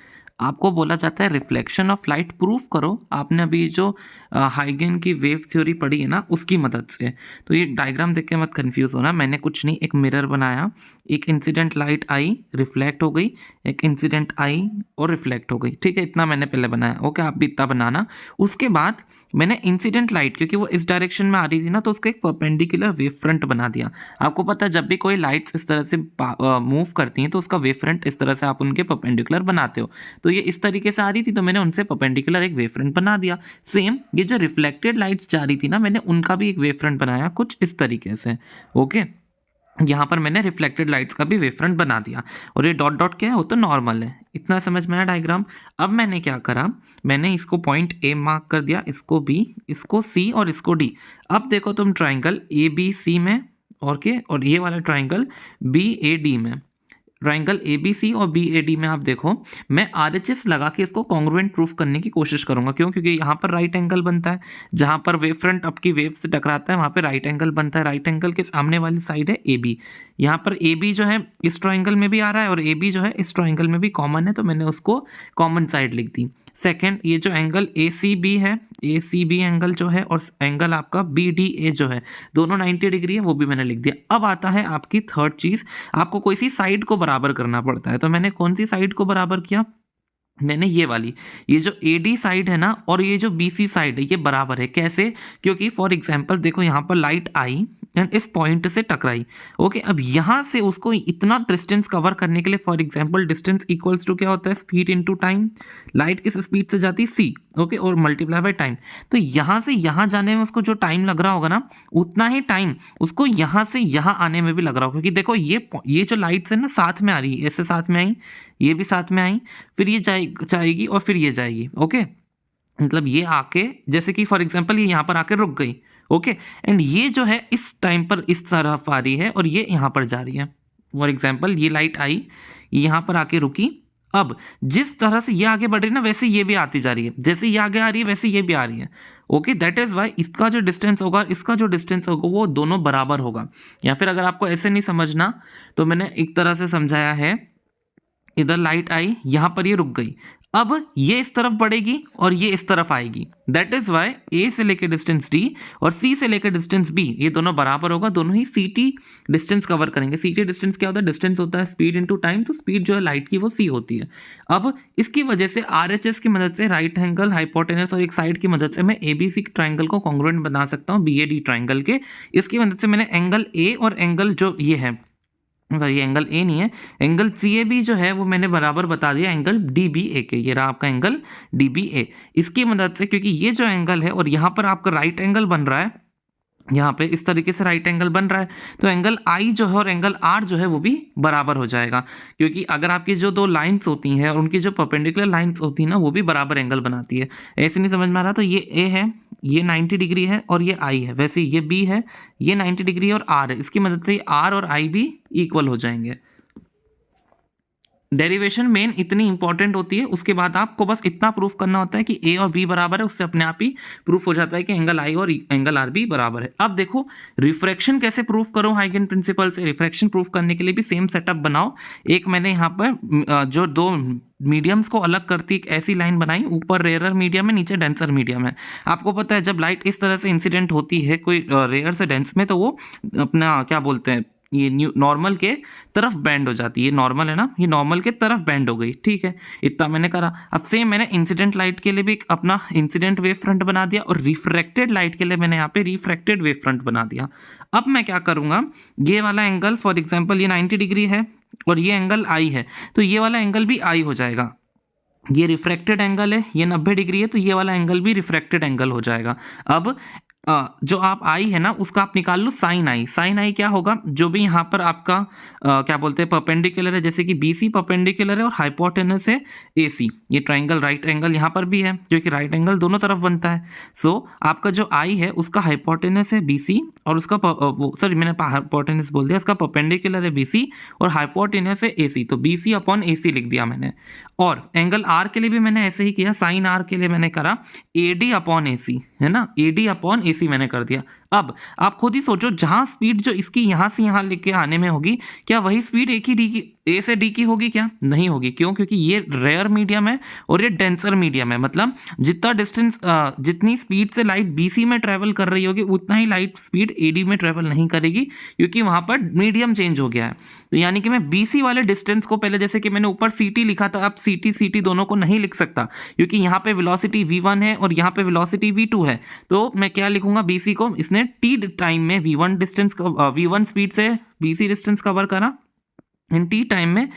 S1: आपको बोला जाता है रिफ्लेक्शन ऑफ लाइट प्रूफ करो। आपने अभी जो हाइगन की वेव थ्योरी पढ़ी है ना, उसकी मदद से। तो ये डायग्राम देख के मत कंफ्यूज होना, मैंने कुछ नहीं, एक मिरर बनाया, एक इंसिडेंट लाइट आई, रिफ्लेक्ट हो गई, एक इंसिडेंट आई और रिफ्लेक्ट हो गई, ठीक है, इतना मैंने पहले बनाया। ओके, आप भी इतना बनाना। उसके बाद मैंने इंसिडेंट लाइट, क्योंकि वो इस डायरेक्शन में आ रही थी ना, तो उसका एक परपेंडिकुलर वेव फ्रंट बना दिया। आपको पता है जब भी कोई लाइट्स इस तरह से मूव करती हैं तो उसका वेव फ्रंट इस तरह से आप उनके परपेंडिकुलर बनाते हो। तो ये इस तरीके से आ रही थी तो मैंने उनसे परपेंडिकुलर एक वेव फ्रंट बना दिया। सेम ये जो रिफ्लेक्टेड लाइट्स जा रही थी ना, मैंने उनका भी एक वेव फ्रंट बनाया कुछ इस तरीके से। ओके, यहाँ पर मैंने रिफ्लेक्टेड लाइट्स का भी वेव फ्रंट बना दिया। और ये डॉट डॉट क्या है, वो तो नॉर्मल है। इतना समझ में आया डायग्राम। अब मैंने क्या करा, मैंने इसको पॉइंट ए मार्क कर दिया, इसको बी, इसको सी और इसको डी। अब देखो तुम ट्राइंगल ए बी सी में और ये वाला ट्राइंगल बी ए डी में, ट्राइंगल ए बी सी और बी ए डी में आप देखो, मैं आर एच एस लगा के इसको कॉन्ग्रुएंट प्रूफ करने की कोशिश करूंगा। क्यों? क्योंकि यहाँ पर राइट एंगल बनता है, जहाँ पर वेव फ्रंट आपकी वेव से टकराता है वहाँ पे राइट एंगल बनता है। राइट एंगल के सामने वाली साइड है ए बी। यहाँ पर ए बी जो है इस ट्राइंगल में भी आ रहा है और ए बी जो है इस ट्राइंगल में भी कॉमन है, तो मैंने उसको कॉमन साइड लिख दी। सेकेंड, ये जो एंगल ए सी बी है, ए सी बी एंगल जो है, और एंगल आपका बी डी ए जो है, दोनों 90 डिग्री है, वो भी मैंने लिख दिया। अब आता है आपकी थर्ड चीज़, आपको कोई सी साइड को बराबर करना पड़ता है। तो मैंने कौन सी साइड को बराबर किया, मैंने ये वाली, ये जो ए डी साइड है ना और ये जो बी सी साइड है, ये बराबर है। कैसे? क्योंकि फॉर एग्जाम्पल देखो, यहाँ पर लाइट आई एंड इस पॉइंट से टकराई। ओके, अब यहाँ से उसको इतना डिस्टेंस कवर करने के लिए, for example distance equals to क्या होता है, स्पीड इनटू टाइम। लाइट किस स्पीड से जाती है, सी। ओके, और मल्टीप्लाई बाय टाइम। तो यहाँ से यहाँ जाने में उसको जो टाइम लग रहा होगा ना, उतना ही टाइम उसको यहाँ से यहाँ आने में भी लग रहा होगा। क्योंकि देखो ये जो लाइट्स है ना साथ में आ रही है, ऐसे साथ में आई, ये भी साथ में आई, फिर ये जाएगी और फिर ये जाएगी। ओके, मतलब ये आके, जैसे कि फॉर एग्जांपल ये यहाँ पर आके रुक गई। ओके, एंड ये जो है इस टाइम पर इस तरफ आ रही है और ये यहाँ पर जा रही है। फॉर एग्जांपल ये लाइट आई, ये यहाँ पर आके रुकी। अब जिस तरह से ये आगे बढ़ रही है ना, वैसे ये भी आती जा रही है। जैसे ये आगे आ रही है वैसे ये भी आ रही है। ओके, दैट इज वाई इसका जो डिस्टेंस होगा, इसका जो डिस्टेंस होगा, वो दोनों बराबर होगा। या फिर अगर आपको ऐसे नहीं समझना तो मैंने एक तरह से समझाया है, इधर लाइट आई, यहाँ पर ये रुक गई, अब ये इस तरफ बढ़ेगी और ये इस तरफ आएगी। दैट इज वाई ए से लेकर डिस्टेंस डी और सी से लेकर डिस्टेंस बी, ये दोनों बराबर होगा, दोनों ही सी टी डिस्टेंस कवर करेंगे। सी टी डिस्टेंस क्या होता है, डिस्टेंस होता है स्पीड इनटू टाइम, तो स्पीड जो है लाइट की वो सी होती है। अब इसकी वजह से आर एच एस की मदद से राइट एंगल, हाइपोटेनस और एक साइड की मदद से मैं ए बी सी ट्राइंगल को कॉन्ग्रुएंट बना सकता हूँ बी ए डी ट्राइंगल के। इसकी मदद से मैंने एंगल ए और एंगल जो ये है, सॉरी एंगल ए नहीं है, एंगल सी ए बी जो है वो मैंने बराबर बता दिया एंगल डी बी ए के। ये रहा आपका एंगल डी बी ए। इसकी मदद से, क्योंकि ये जो एंगल है और यहाँ पर आपका राइट एंगल बन रहा है, यहाँ पे इस तरीके से राइट एंगल बन रहा है, तो एंगल आई जो है और एंगल आर जो है वो भी बराबर हो जाएगा। क्योंकि अगर आपकी जो दो लाइंस होती हैं और उनकी जो परपेंडिकुलर लाइंस होती हैं ना, वो भी बराबर एंगल बनाती है। ऐसे नहीं समझ में आ रहा, तो ये ए है, ये 90 डिग्री है और ये आई है, वैसे ये बी है, ये 90 डिग्री और आर है। इसकी मदद से आर और आई भी इक्वल हो जाएंगे। डेरिवेशन मेन इतनी इंपॉर्टेंट होती है, उसके बाद आपको बस इतना प्रूफ करना होता है कि ए और बी बराबर है, उससे अपने आप ही प्रूफ हो जाता है कि एंगल आई और एंगल आर भी बराबर है। अब देखो रिफ्रैक्शन कैसे प्रूफ करो हाइगन प्रिंसिपल से। रिफ्रैक्शन प्रूफ करने के लिए भी सेम सेटअप बनाओ। एक मैंने यहाँ पर जो दो मीडियम्स को अलग करती एक ऐसी लाइन बनाई, ऊपर रेयर मीडियम है, नीचे डेंसर मीडियम है। आपको पता है जब लाइट इस तरह से इंसिडेंट होती है कोई रेयर से डेंस में, तो वो अपना क्या बोलते हैं, ये नॉर्मल के तरफ बैंड हो जाती है। ये नॉर्मल है ना, ये नॉर्मल के तरफ बैंड हो गई। ठीक है, इतना मैंने करा। अब सेम मैंने इंसिडेंट लाइट के लिए भी अपना इंसिडेंट वेव फ्रंट बना दिया और रिफ्रैक्टेड लाइट के लिए मैंने यहाँ पे रिफ्रैक्टेड वेव फ्रंट बना दिया। अब मैं क्या करूँगा, ये वाला एंगल फॉर एग्जाम्पल ये 90 डिग्री है और ये एंगल आई है, तो ये वाला एंगल भी आई हो जाएगा। ये रिफ्रैक्टेड एंगल है, ये 90 डिग्री है, तो ये वाला एंगल भी रिफ्रैक्टेड एंगल हो जाएगा। अब जो आप आई है ना उसका आप निकाल लो साइन आई। साइन आई क्या होगा, जो भी यहाँ पर आपका क्या बोलते हैं परपेंडिकुलर है, जैसे कि बी सी परपेंडिकुलर है और हाइपोटेनस है ए सी। ये ट्राइंगल राइट एंगल यहाँ पर भी है, जो कि राइट एंगल दोनों तरफ बनता है। सो आपका जो आई है उसका हाइपोटेनस है बी सी और उसका सॉरी मैंने हाइपोटेनस बोल दिया, उसका परपेंडिकुलर है बी सी और हाइपोटेनस है ए सी, तो बी सी अपॉन ए सी लिख दिया मैंने। और एंगल आर के लिए भी मैंने ऐसे ही किया, साइन आर के लिए मैंने करा ए डी अपॉन ए सी, है ना, ए डी अपॉन ए सी मैंने कर दिया। अब आप खुद ही सोचो, जहां स्पीड जो इसकी यहां से यहां लेके आने में होगी, क्या वही स्पीड एक ही डी की ए से डी की होगी क्या? नहीं होगी। क्यों? क्योंकि ये रेयर मीडियम है और ये डेंसर मीडियम है। मतलब जितना डिस्टेंस जितनी स्पीड से लाइट बीसी में ट्रेवल कर रही होगी उतना ही लाइट स्पीड एडी में ट्रेवल नहीं करेगी, क्योंकि वहां पर मीडियम चेंज हो गया है। तो यानी कि मैं बीसी वाले डिस्टेंस को पहले, जैसे कि मैंने ऊपर सीटी लिखा था, अब सीटी दोनों को नहीं लिख सकता, क्योंकि यहाँ पे वेलोसिटी v1 है और यहाँ पे वेलोसिटी v2 है। तो मैं क्या लिखूंगा? बीसी को इसने टी टाइम में v1 स्पीड से बीसी डिस्टेंस कवर करा, इन टी टाइम में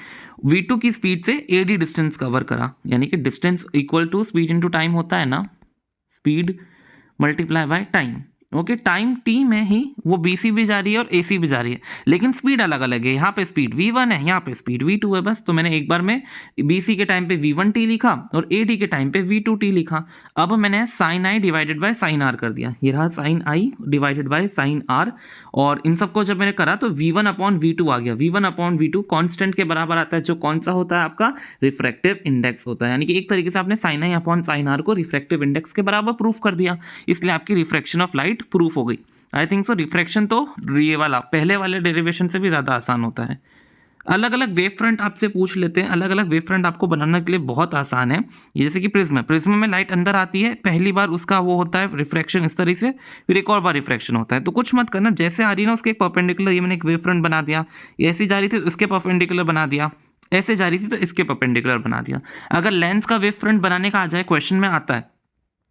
S1: v2 की स्पीड से एडी डिस्टेंस कवर करा। यानी कि distance equal to speed into time होता है ना, speed multiply by time. Okay, time T में ही वो बीसी भी जा रही है और एसी भी जा रही है, लेकिन स्पीड अलग अलग है। यहाँ पे स्पीड v1 है, यहाँ पे स्पीड v2 है। बस तो मैंने एक बार में बीसी के टाइम पे v1t लिखा और एडी के टाइम पे v2t लिखा। अब मैंने sine I divided by sine R कर दिया। ये रहा sine I divided by sine R, और इन सबको जब मैंने करा तो v1 अपॉन v2 आ गया। v1 अपॉन v2 कॉन्स्टेंट के बराबर आता है, जो कौन सा होता है? आपका रिफ्रैक्टिव इंडेक्स होता है। यानी कि एक तरीके से आपने sine I upon sine R को रिफ्रैक्टिव इंडेक्स के बराबर प्रूफ कर दिया, इसलिए आपकी रिफ्रैक्शन ऑफ लाइट प्रूफ हो गई। आई थिंक सो रिफ्रैक्शन तो ये वाला पहले वाले डेरिवेशन से भी ज़्यादा आसान होता है। अलग अलग वेव फ्रंट आपसे पूछ लेते हैं। अलग अलग वेव फ्रंट आपको बनाने के लिए बहुत आसान है। ये जैसे कि प्रिज्म में लाइट अंदर आती है, पहली बार उसका वो होता है रिफ्रैक्शन इस तरह से, फिर एक और बार रिफ्रैक्शन होता है। तो कुछ मत करना, जैसे आ रही ना उसके एक परपेंडिकुलर, ये मैंने एक वेव फ्रंट बना दिया, ये ऐसी जा रही थी तो इसके परपेंडिकुलर बना दिया, ऐसे जा रही थी तो इसके परपेंडिकुलर बना दिया। अगर लेंस का वेव फ्रंट बनाने का आ जाए, क्वेश्चन में आता है,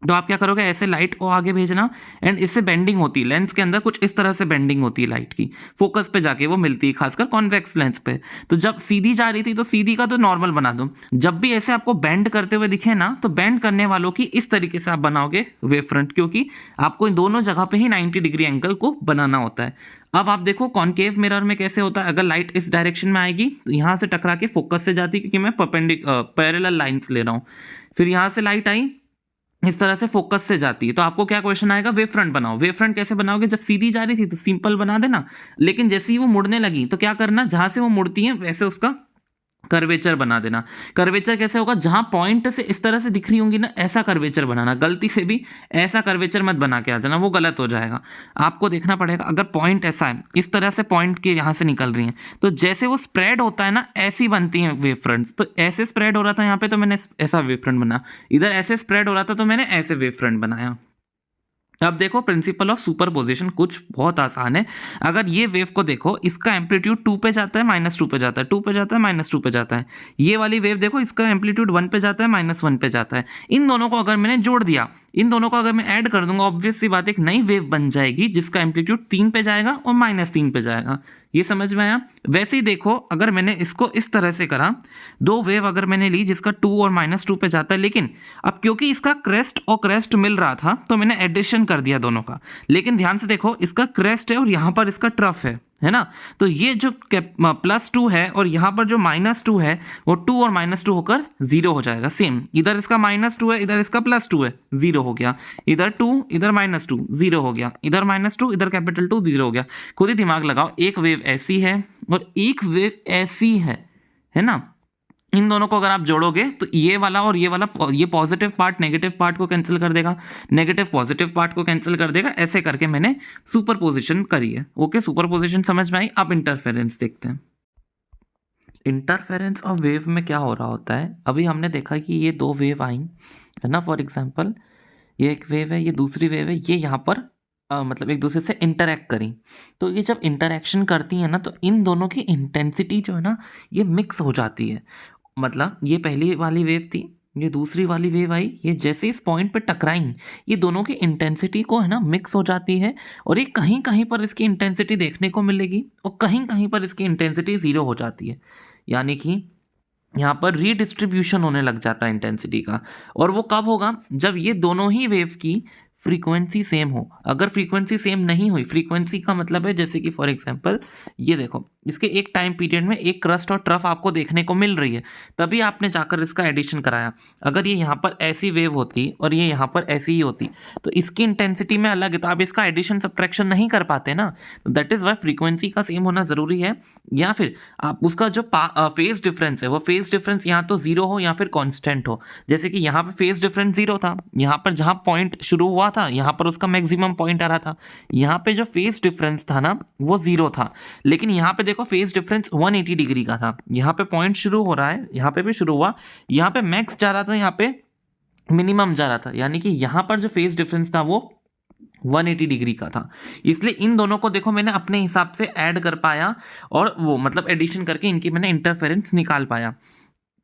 S1: तो आप क्या करोगे? ऐसे लाइट को आगे भेजना, एंड इससे बेंडिंग होती है लेंस के अंदर, कुछ इस तरह से बेंडिंग होती है लाइट की, फोकस पे जाके वो मिलती है, खासकर कॉन्वेक्स लेंस पे। तो जब सीधी जा रही थी तो सीधी का तो नॉर्मल बना दो। जब भी ऐसे आपको बेंड करते हुए दिखे ना, तो बेंड करने वालों की इस तरीके से आप बनाओगे वेव फ्रंट, क्योंकि आपको इन दोनों जगह पे ही 90 डिग्री एंगल को बनाना होता है। अब आप देखो कॉनकेव मिरर में कैसे होता है। अगर लाइट इस डायरेक्शन में आएगी तो यहाँ से टकरा के फोकस से जाती है, क्योंकि मैं पैरेलल लाइंस ले रहा हूँ। फिर यहाँ से लाइट आई, इस तरह से फोकस से जाती है, तो आपको क्या क्वेश्चन आएगा? वेव फ्रंट बनाओ। वेव फ्रंट कैसे बनाओगे? जब सीधी जा रही थी तो सिंपल बना देना, लेकिन जैसे ही वो मुड़ने लगी तो क्या करना? जहां से वो मुड़ती है वैसे उसका कर्वेचर बना देना। कर्वेचर कैसे होगा? जहां पॉइंट से इस तरह से दिख रही होंगी ना, ऐसा कर्वेचर बनाना। गलती से भी ऐसा कर्वेचर मत बना के आ जाना, वो गलत हो जाएगा। आपको देखना पड़ेगा, अगर पॉइंट ऐसा है, इस तरह से पॉइंट के यहाँ से निकल रही हैं, तो जैसे वो स्प्रेड होता है ना, ऐसी बनती हैं वेव फ्रंट्स। तो ऐसे स्प्रेड हो रहा था यहाँ पे, तो मैंने ऐसा वेव फ्रंट बना। इधर ऐसे स्प्रेड हो रहा था तो मैंने ऐसे वेव फ्रंट बनाया। अब देखो प्रिंसिपल ऑफ सुपरपोजिशन कुछ बहुत आसान है। अगर ये वेव को देखो, इसका एम्पलीट्यूड 2 पे जाता है, -2 पे जाता है, 2 पे जाता है, -2 पे जाता है। ये वाली वेव देखो, इसका एम्पलीट्यूड 1 पे जाता है, -1 पे जाता है। इन दोनों को अगर मैंने जोड़ दिया, इन दोनों को अगर मैं ऐड कर दूंगा, ऑब्वियस सी बात एक नई वेव बन जाएगी, जिसका एम्पलीट्यूड 3 पे जाएगा और -3 पे जाएगा। ये समझ में आया? वैसे ही देखो, अगर मैंने इसको इस तरह से करा, दो वेव अगर मैंने ली जिसका 2 और -2 पे जाता है, लेकिन अब क्योंकि इसका क्रेस्ट और क्रेस्ट मिल रहा था तो मैंने एडिशन कर दिया दोनों का। लेकिन ध्यान से देखो, इसका क्रेस्ट है और यहाँ पर इसका ट्रफ है ना, तो ये जो +2 है और यहाँ पर जो -2 है, वो 2 और -2 होकर 0 हो जाएगा। सेम, इधर इसका -2 है, इधर इसका +2 है, 0 हो गया। इधर 2, इधर -2, 0 हो गया। इधर -2, इधर कैपिटल 2, 0 हो गया। खुद ही दिमाग लगाओ, एक वेव ऐसी है और एक वेव ऐसी है ना। इन दोनों को अगर आप जोड़ोगे तो ये वाला और ये वाला, ये पॉजिटिव पार्ट नेगेटिव पार्ट को कैंसिल कर देगा, नेगेटिव पॉजिटिव पार्ट को कैंसिल कर देगा। ऐसे करके मैंने सुपरपोजिशन करी है। ओके, सुपरपोजिशन समझ में आई। अब इंटरफेरेंस देखते हैं। इंटरफेरेंस ऑफ वेव में क्या हो रहा होता है? अभी हमने देखा कि ये दो वेव आई है ना। फॉर एग्जाम्पल, ये एक वेव है, ये दूसरी वेव है, ये यहाँ पर मतलब एक दूसरे से इंटरेक्ट करी। तो ये जब इंटरेक्शन करती है ना, तो इन दोनों की इंटेंसिटी जो है ना, ये मिक्स हो जाती है। मतलब ये पहली वाली वेव थी, ये दूसरी वाली वेव आई, ये जैसे इस पॉइंट पे टकराई, ये दोनों की इंटेंसिटी को है ना मिक्स हो जाती है, और ये कहीं कहीं पर इसकी इंटेंसिटी देखने को मिलेगी और कहीं कहीं पर इसकी इंटेंसिटी 0 हो जाती है। यानी कि यहाँ पर रीडिस्ट्रीब्यूशन होने लग जाता है इंटेंसिटी का। और वो कब होगा? जब ये दोनों ही वेव की फ्रीक्वेंसी सेम हो। अगर फ्रीक्वेंसी सेम नहीं हुई, फ्रीक्वेंसी का मतलब है जैसे कि फॉर एग्जांपल ये देखो, इसके एक टाइम पीरियड में एक क्रस्ट और ट्रफ आपको देखने को मिल रही है, तभी आपने जाकर इसका एडिशन कराया। अगर ये यहाँ पर ऐसी वेव होती और ये यहाँ पर ऐसी ही होती, तो इसकी इंटेंसिटी में अलग है, तो आप इसका एडिशन सब्ट्रैक्शन नहीं कर पाते ना। तो दैट इज़ वाई फ्रीक्वेंसी का सेम होना ज़रूरी है। या फिर आप उसका जो फेज डिफरेंस है, वो फेज डिफरेंस यहाँ तो 0 हो या फिर कॉन्स्टेंट हो। जैसे कि यहाँ पर फेज डिफरेंस 0 था, यहाँ पर जहाँ पॉइंट शुरू हुआ था यहाँ पर उसका मैक्सिमम पॉइंट आ रहा था। यहाँ पे जो फेज डिफरेंस था ना, वो 0 था, लेकिन यहाँ पे देखो देखो फेज डिफरेंस 180 डिग्री का था, यहाँ पे पॉइंट शुरू हो रहा है, यहाँ पे भी शुरू हुआ, यहाँ पे मैक्स जा रहा था, यहाँ पे मिनिमम जा रहा था, यानी कि यहाँ पर जो फेज डिफरेंस था वो 180 डिग्री का था। इसलिए इन दोनों को देखो मैंने अपने हिसाब से ऐड कर पाया और वो मतलब एडिशन करके इनकी मैंने इंटरफेरेंस निकाल पाया,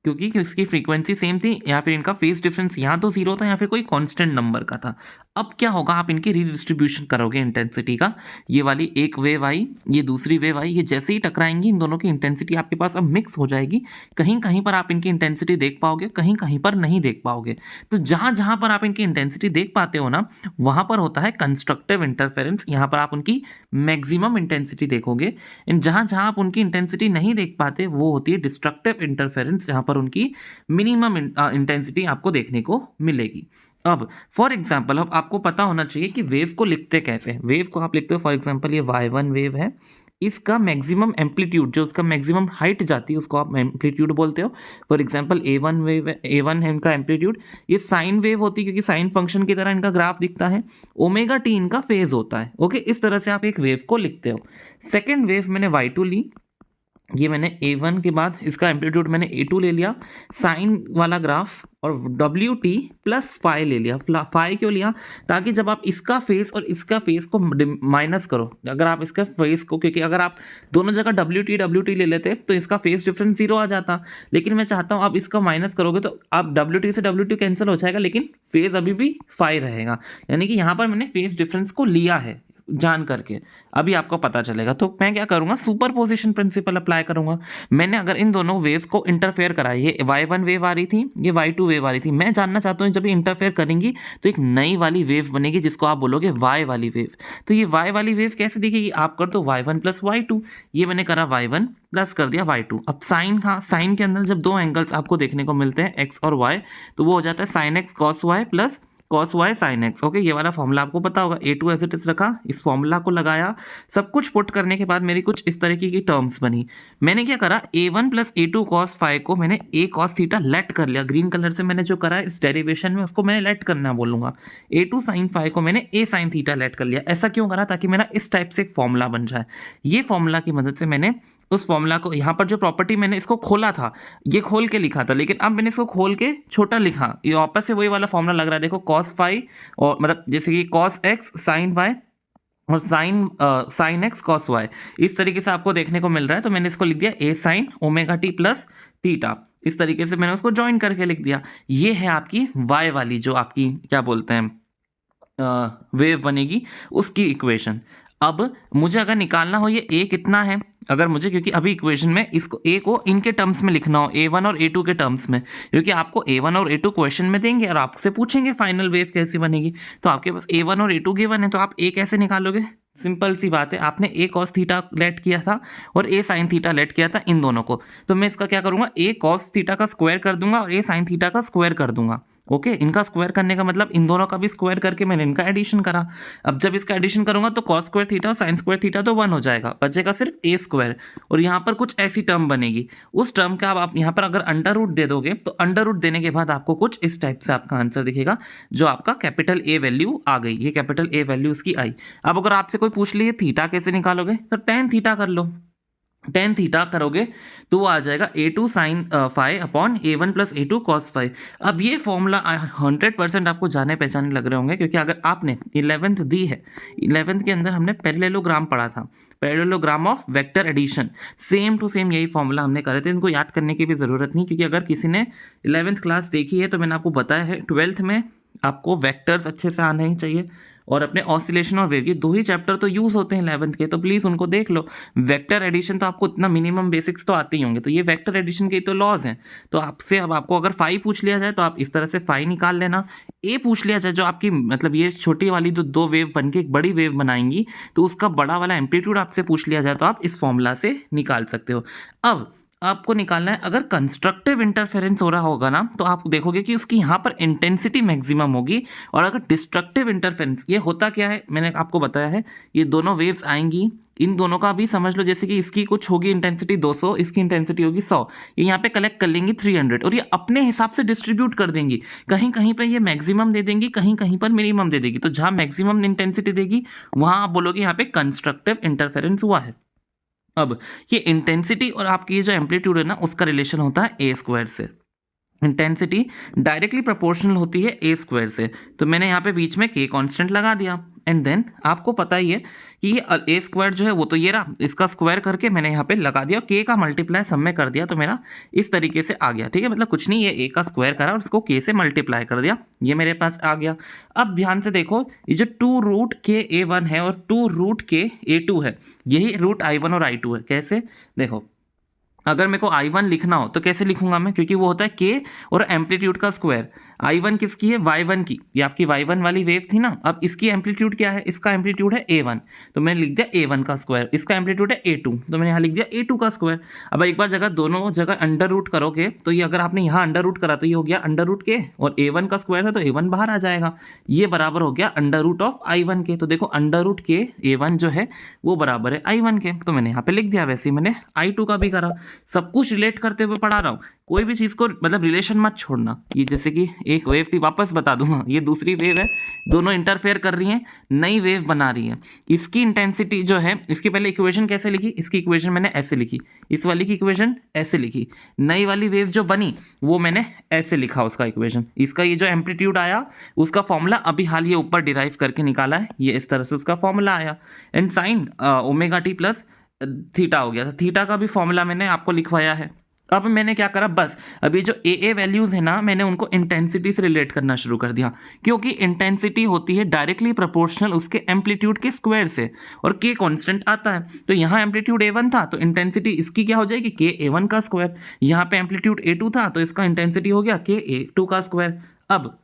S1: क्योंकि इसकी फ्रीक्वेंसी सेम थी या फिर इनका फेज डिफरेंस यहाँ तो जीरो था या फिर कोई कांस्टेंट नंबर का था। अब क्या होगा, आप इनकी रीडिस्ट्रीब्यूशन करोगे इंटेंसिटी का, ये वाली एक वेव आई, ये दूसरी वेव आई, ये जैसे ही टकराएंगी इन दोनों की इंटेंसिटी आपके पास अब मिक्स हो जाएगी। कहीं कहीं पर आप इनकी इंटेंसिटी देख पाओगे, कहीं कहीं पर नहीं देख पाओगे। तो जहाँ जहाँ पर आप इनकी इंटेंसिटी देख पाते हो ना, वहाँ पर होता है कंस्ट्रक्टिव इंटरफेरेंस, यहाँ पर आप उनकी मैक्सिमम इंटेंसिटी देखोगे। इन जहाँ जहाँ आप उनकी इंटेंसिटी नहीं देख पाते वो होती है डिस्ट्रक्टिव इंटरफेरेंस, जहाँ पर उनकी मिनिमम इंटेंसिटी आपको देखने को मिलेगी। अब फॉर एग्जाम्पल अब आपको पता होना चाहिए कि वेव को लिखते कैसे। वेव को आप लिखते हो, फॉर एग्जाम्पल ये y1 वेव है, इसका मैक्सिमम एम्पलीट्यूड जो उसका मैक्सिमम हाइट जाती है उसको आप एम्पलीट्यूड बोलते हो। फॉर एग्जांपल a1 वेव है, a1 है इनका एम्पलीट्यूड, ये साइन वेव होती है क्योंकि साइन फंक्शन की तरह इनका ग्राफ दिखता है, ओमेगा टी इनका फेज होता है। ओके, इस तरह से आप एक वेव को लिखते हो। सेकेंड वेव मैंने y2 ली, ये मैंने a1 के बाद इसका एम्पलीट्यूड मैंने a2 ले लिया, साइन वाला ग्राफ, और WT प्लस फाई ले लिया। फाई क्यों लिया, ताकि जब आप इसका फेस और इसका फेस को माइनस करो, अगर आप इसका फेस को, क्योंकि अगर आप दोनों जगह WT ले लेते तो इसका फेस डिफरेंस जीरो आ जाता, लेकिन मैं चाहता हूँ आप इसका माइनस करोगे तो आप WT से WT कैंसिल हो जाएगा, लेकिन फेस अभी भी फाई रहेगा। यानी कि यहाँ पर मैंने फेस डिफरेंस को लिया है जान करके, अभी आपको पता चलेगा। तो मैं क्या करूंगा, सुपरपोजिशन प्रिंसिपल अप्लाई करूंगा। मैंने अगर इन दोनों वेव्स को इंटरफेयर करा, ये y1 वेव आ रही थी, ये y2 वेव आ रही थी, मैं जानना चाहता हूँ जब ये इंटरफेयर करेंगी तो एक नई वाली वेव बनेगी जिसको आप बोलोगे y वाली वेव। तो ये y वाली वेव कैसे दिखेगी, आप कर दो y1 प्लस y2, ये मैंने करा y1 प्लस कर दिया y2। अब साइन, हाँ साइन के अंदर जब दो एंगल्स आपको देखने को मिलते हैं x और y, तो वो हो जाता है sine x cos y plus cos Y sine X. Okay, ये वाला फॉर्मूला आपको पता होगा। A2 एज इट इज रखा, इस फॉर्मूला को लगाया, सब कुछ पुट करने के बाद मेरी कुछ इस तरीके की टर्म्स बनी। मैंने क्या करा, A1 plus A2 cos phi को मैंने A कॉस थीटा लेट कर लिया। ग्रीन कलर से मैंने जो करा है इस डेरिवेशन में उसको मैंने लेट करना बोलूंगा। A2 साइन फाई को मैंने A साइन थीटा लेट कर लिया। ऐसा क्यों करा, ताकि मेरा इस टाइप से एक फॉर्मूला बन जाए। ये फॉर्मूला की मदद से मैंने उस फॉर्मूला को, यहाँ पर जो प्रॉपर्टी मैंने इसको खोला था, ये खोल के लिखा था, लेकिन अब मैंने इसको खोल के छोटा लिखा, ये वापस से वही वाला फॉर्मूला लग रहा है। देखो कॉस फाई, और मतलब जैसे कि कॉस एक्स साइन वाई और साइन एक्स कॉस वाई, इस तरीके से आपको देखने को मिल रहा है। तो मैंने इसको लिख दिया A sine omega t plus theta, इस तरीके से मैंने उसको ज्वाइन करके लिख दिया। ये है आपकी वाई वाली जो आपकी क्या बोलते हैं वेव बनेगी, उसकी इक्वेशन। अब मुझे अगर निकालना हो ये ए कितना है, अगर मुझे, क्योंकि अभी इक्वेशन में इसको ए को इनके टर्म्स में लिखना हो, A1 और A2 के टर्म्स में, क्योंकि आपको A1 और A2 क्वेश्चन में देंगे और आपसे पूछेंगे फाइनल वेव कैसी बनेगी, तो आपके पास A1 और A2 गिवन है, तो आप ए कैसे निकालोगे। सिंपल सी बात है, आपने A कॉस थीटा लेट किया था और A साइन थीटा लेट किया था इन दोनों को, तो मैं इसका क्या करूंगा, A कॉस थीटा का स्क्वायर कर दूंगा और A साइन थीटा का स्क्वायर कर दूंगा। ओके, इनका स्क्वायर करने का मतलब इन दोनों का भी स्क्वायर करके मैंने इनका एडिशन करा। अब जब इसका एडिशन करूंगा तो कॉस स्क्वायर थीटा और साइन स्क्वायर थीटा तो 1 हो जाएगा, बचेगा सिर्फ A स्क्वायर, और यहाँ पर कुछ ऐसी टर्म बनेगी। उस टर्म का आप यहाँ पर अगर अंडर रूट दे दोगे तो अंडर रूट देने के बाद आपको कुछ इस टाइप से आपका आंसर दिखेगा, जो आपका कैपिटल A वैल्यू आ गई। ये कैपिटल A वैल्यू इसकी आई। अब अगर आपसे कोई पूछ ले थीटा कैसे निकालोगे, तो टेन थीटा कर लो। टेन थीटा करोगे तो वो आ जाएगा A2 sine phi upon A1 plus A2 cos phi. अब ये फॉर्मूला 100% आपको जाने पहचाने लग रहे होंगे, क्योंकि अगर आपने 11th दी है, 11th के अंदर हमने पैरेललोग्राम पढ़ा था, parallelogram of vector addition, same to same यही फॉर्मूला हमने करे थे। इनको याद करने की भी ज़रूरत नहीं, क्योंकि अगर किसी ने 11th क्लास देखी है तो मैंने आपको बताया है 12th में आपको वेक्टर्स अच्छे से आने ही चाहिए, और अपने ऑसिलेशन और वेव, ये दो ही चैप्टर तो यूज़ होते हैं 11th के, तो प्लीज़ उनको देख लो। वेक्टर एडिशन तो आपको इतना मिनिमम बेसिक्स तो आते ही होंगे, तो ये वेक्टर एडिशन के तो लॉज हैं। तो आपसे अब आपको अगर फाई पूछ लिया जाए तो आप इस तरह से फाई निकाल लेना। ए पूछ लिया जाए, जो आपकी मतलब ये छोटी वाली जो दो वेव बन के एक बड़ी वेव बनाएंगी, तो उसका बड़ा वाला एम्पलीट्यूड आपसे पूछ लिया जाए तो आप इस फॉर्मूला से निकाल सकते हो। अब आपको निकालना है, अगर कंस्ट्रक्टिव इंटरफेरेंस हो रहा होगा ना, तो आप देखोगे कि उसकी यहाँ पर इंटेंसिटी मैक्सिमम होगी, और अगर डिस्ट्रक्टिव इंटरफेरेंस, ये होता क्या है मैंने आपको बताया है, ये दोनों वेव्स आएंगी, इन दोनों का भी समझ लो, जैसे कि इसकी कुछ होगी इंटेंसिटी 200, इसकी इंटेंसिटी होगी 100, ये यहाँ पे कलेक्ट कर लेंगी 300, और ये अपने हिसाब से डिस्ट्रीब्यूट कर देंगी। कहीं कहीं पे ये मैक्सिमम दे देंगी, कहीं कहीं पर मिनिमम दे देगी। तो जहाँ मैक्सिमम इंटेंसिटी देगी वहाँ आप बोलोगे यहाँ पे कंस्ट्रक्टिव इंटरफेरेंस हुआ है। अब ये इंटेंसिटी और आपकी ये जो एम्पलीट्यूड है ना, उसका रिलेशन होता है ए स्क्वायर से। इंटेंसिटी डायरेक्टली प्रोपोर्शनल होती है ए स्क्वायर से, तो मैंने यहाँ पे बीच में के कांस्टेंट लगा दिया। एंड देन आपको पता ही है कि ये ए स्क्वायर जो है वो तो ये रहा, इसका स्क्वायर करके मैंने यहाँ पे लगा दिया, के का मल्टीप्लाई सब में कर दिया, तो मेरा इस तरीके से आ गया। ठीक है, मतलब कुछ नहीं, ये ए का स्क्वायर करा और उसको के से मल्टीप्लाई कर दिया, ये मेरे पास आ गया। अब ध्यान से देखो, ये जो 2√k(a1) है और 2√k(a2) है, यही √i1 और i2 है। कैसे? देखो, अगर मेरे को I1 लिखना हो तो कैसे लिखूंगा मैं, क्योंकि वो होता है K और एम्पलीट्यूड का स्क्वायर। I1 किसकी है? Y1 की। ये आपकी Y1 वाली वेव थी ना। अब इसकी एम्पलीट्यूड क्या है? इसका एम्पलीट्यूड है A1, तो मैंने लिख दिया A1 का स्क्वायर। इसका एम्पलीट्यूड है A2, तो मैंने यहाँ लिख दिया A2 का स्क्वायर। अब एक बार जगह दोनों जगह अंडर रूट करोगे तो ये, अगर आपने यहाँ अंडर रूट करा तो ये हो गया अंडर रूट के, और A1 का स्क्वायर है तो A1 बाहर आ जाएगा, ये बराबर हो गया अंडर रूट ऑफ I1 के। तो देखो अंडर रूट के A1 जो है वो बराबर है I1 के, तो मैंने यहाँ पे लिख दिया। वैसे ही मैंने I2 का भी करा। सब कुछ रिलेट करते हुए पढ़ा रहा हूँ, कोई भी चीज़ को मतलब रिलेशन मत छोड़ना। ये जैसे कि एक वेव थी, वापस बता दूंगा, ये दूसरी वेव है, दोनों इंटरफेयर कर रही हैं, नई वेव बना रही है। इसकी इंटेंसिटी जो है, इसकी पहले इक्वेशन कैसे लिखी? इसकी इक्वेशन मैंने ऐसे लिखी, इस वाली की इक्वेशन ऐसे लिखी, नई वाली वेव जो बनी वो मैंने ऐसे लिखा उसका इक्वेशन। इसका ये जो एम्पलीट्यूड आया उसका फॉर्मूला अभी हाल ये ऊपर डिराइव करके निकाला है, ये इस तरह से उसका फॉर्मूला आया। And sign omega t plus theta हो गया था, थीटा का भी फॉर्मूला मैंने आपको लिखवाया है। अब मैंने क्या करा, बस अभी जो ए वैल्यूज़ है ना, मैंने उनको इंटेंसिटी से रिलेट करना शुरू कर दिया, क्योंकि इंटेंसिटी होती है डायरेक्टली प्रोपोर्शनल उसके एम्पलीट्यूड के स्क्वायर से, और के कांस्टेंट आता है। तो यहाँ एम्पलीट्यूड A1 था तो इंटेंसिटी इसकी क्या हो जाएगी? के A1 का स्क्वायर। यहाँ पे एम्पलीट्यूड A2 था तो इसका इंटेंसिटी हो गया के A2 का स्क्वायर। अब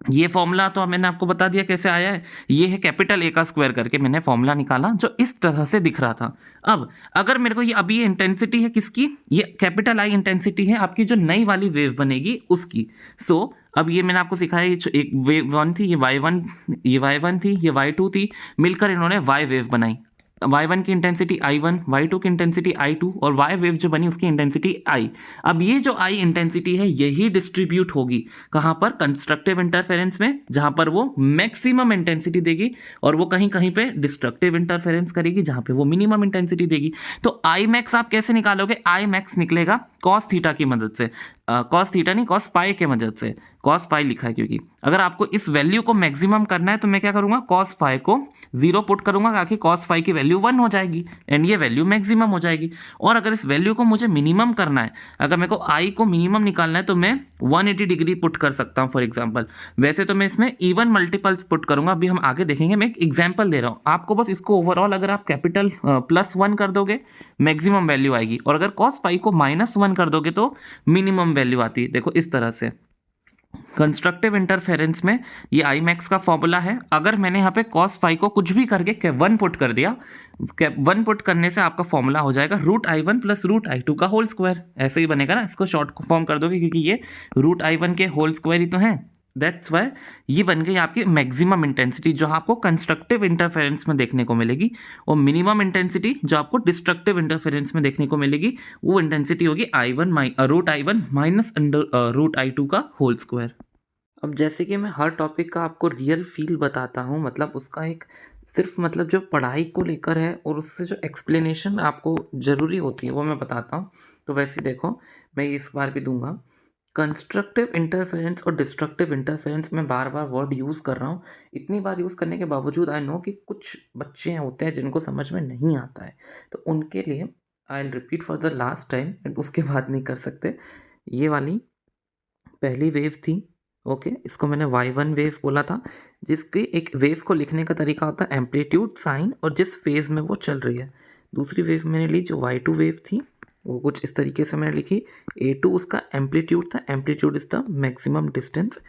S1: ये फॉर्मूला तो मैंने आपको बता दिया कैसे आया है, ये है कैपिटल ए का स्क्वायर करके मैंने फॉर्मूला निकाला जो इस तरह से दिख रहा था। अब अगर मेरे को ये, अभी ये इंटेंसिटी है किसकी? ये कैपिटल आई इंटेंसिटी है आपकी जो नई वाली वेव बनेगी उसकी। सो अब ये मैंने आपको सिखाया, ये एक वेव वन थी, ये y1 थी, ये y2 थी, मिलकर इन्होंने y वेव बनाई। y1 की इंटेंसिटी I1, y2 की इंटेंसिटी I2 और y वेव जो बनी उसकी इंटेंसिटी I। अब ये जो I इंटेंसिटी है यही डिस्ट्रीब्यूट होगी कहाँ पर? कंस्ट्रक्टिव इंटरफेरेंस में, जहाँ पर वो मैक्सिमम इंटेंसिटी देगी, और वो कहीं कहीं पे डिस्ट्रक्टिव इंटरफेरेंस करेगी जहाँ पे वो मिनिमम इंटेंसिटी देगी। तो I मैक्स आप कैसे निकालोगे? I मैक्स निकलेगा कॉस थीटा की मदद से, कॉस थीटा नहीं, कॉस पाई के मदद से। कॉस पाई लिखा है क्योंकि अगर आपको इस वैल्यू को मैक्सिमम करना है तो मैं क्या करूंगा? कॉस फाई को 0 पुट करूंगा, ताकि कॉस फाई की वैल्यू 1 हो जाएगी एंड ये वैल्यू मैक्सिमम हो जाएगी। और अगर इस वैल्यू को मुझे मिनिमम करना है, अगर मेरे को आई को मिनिमम निकालना है तो मैं 180 डिग्री पुट कर सकता हूँ फॉर एग्जाम्पल। वैसे तो मैं इसमें इवन मल्टीपल्स पुट करूंगा, अभी हम आगे देखेंगे। मैं एक एग्जाम्पल दे रहा हूँ आपको, बस इसको ओवरऑल अगर आप कैपिटल +1 कर दोगे मैक्सिमम वैल्यू आएगी, और अगर कॉस फाई को -1 कर दोगे तो मिनिमम वैल्यू आती है। देखो इस तरह से कंस्ट्रक्टिव इंटरफेरेंस में ये आई मैक्स का फॉर्मूला है। अगर मैंने यहाँ पे कॉस फाई को कुछ भी करके 1 पुट कर दिया, 1 पुट करने से आपका फॉर्मूला हो जाएगा √I1 + √I2 का होल स्क्वायर। ऐसे ही बनेगा ना, इसको शॉर्ट फॉर्म कर दोगे क्योंकि ये √I1 के होल स्क्वायर ही तो है। दैट्स वाई ये बन गई आपकी मैक्सिमम इंटेंसिटी जो आपको कंस्ट्रक्टिव इंटरफेरेंस में देखने को मिलेगी, और मिनिमम इंटेंसिटी जो आपको डिस्ट्रक्टिव इंटरफेरेंस में देखने को मिलेगी वो इंटेंसिटी होगी √I1 माइनस √I2 का होल स्क्वायर। अब जैसे कि मैं हर टॉपिक का आपको रियल फील बताता हूँ, मतलब उसका एक सिर्फ मतलब जो पढ़ाई को लेकर है और उससे जो एक्सप्लेनेशन आपको ज़रूरी होती है वो मैं बताता हूँ। तो वैसे देखो, मैं इस बार भी दूंगा कंस्ट्रक्टिव इंटरफेरेंस और डिस्ट्रक्टिव इंटरफेरेंस। में बार बार वर्ड यूज़ कर रहा हूँ, इतनी बार यूज़ करने के बावजूद आई नो कि कुछ बच्चे होते हैं जिनको समझ में नहीं आता है, तो उनके लिए I will repeat for the last time, उसके बाद नहीं कर सकते। ये वाली पहली वेव थी, ओके, इसको मैंने y1 वेव बोला था, जिसके एक वेव को लिखने का तरीका होता है एम्पलीट्यूड, साइन और जिस फेज़ में वो चल रही है। दूसरी वेव मैंने ली जो y2 वेव थी, वो कुछ इस तरीके से मैंने लिखी। a2 उसका एम्पलीट्यूड था, amplitude is the maximum distance,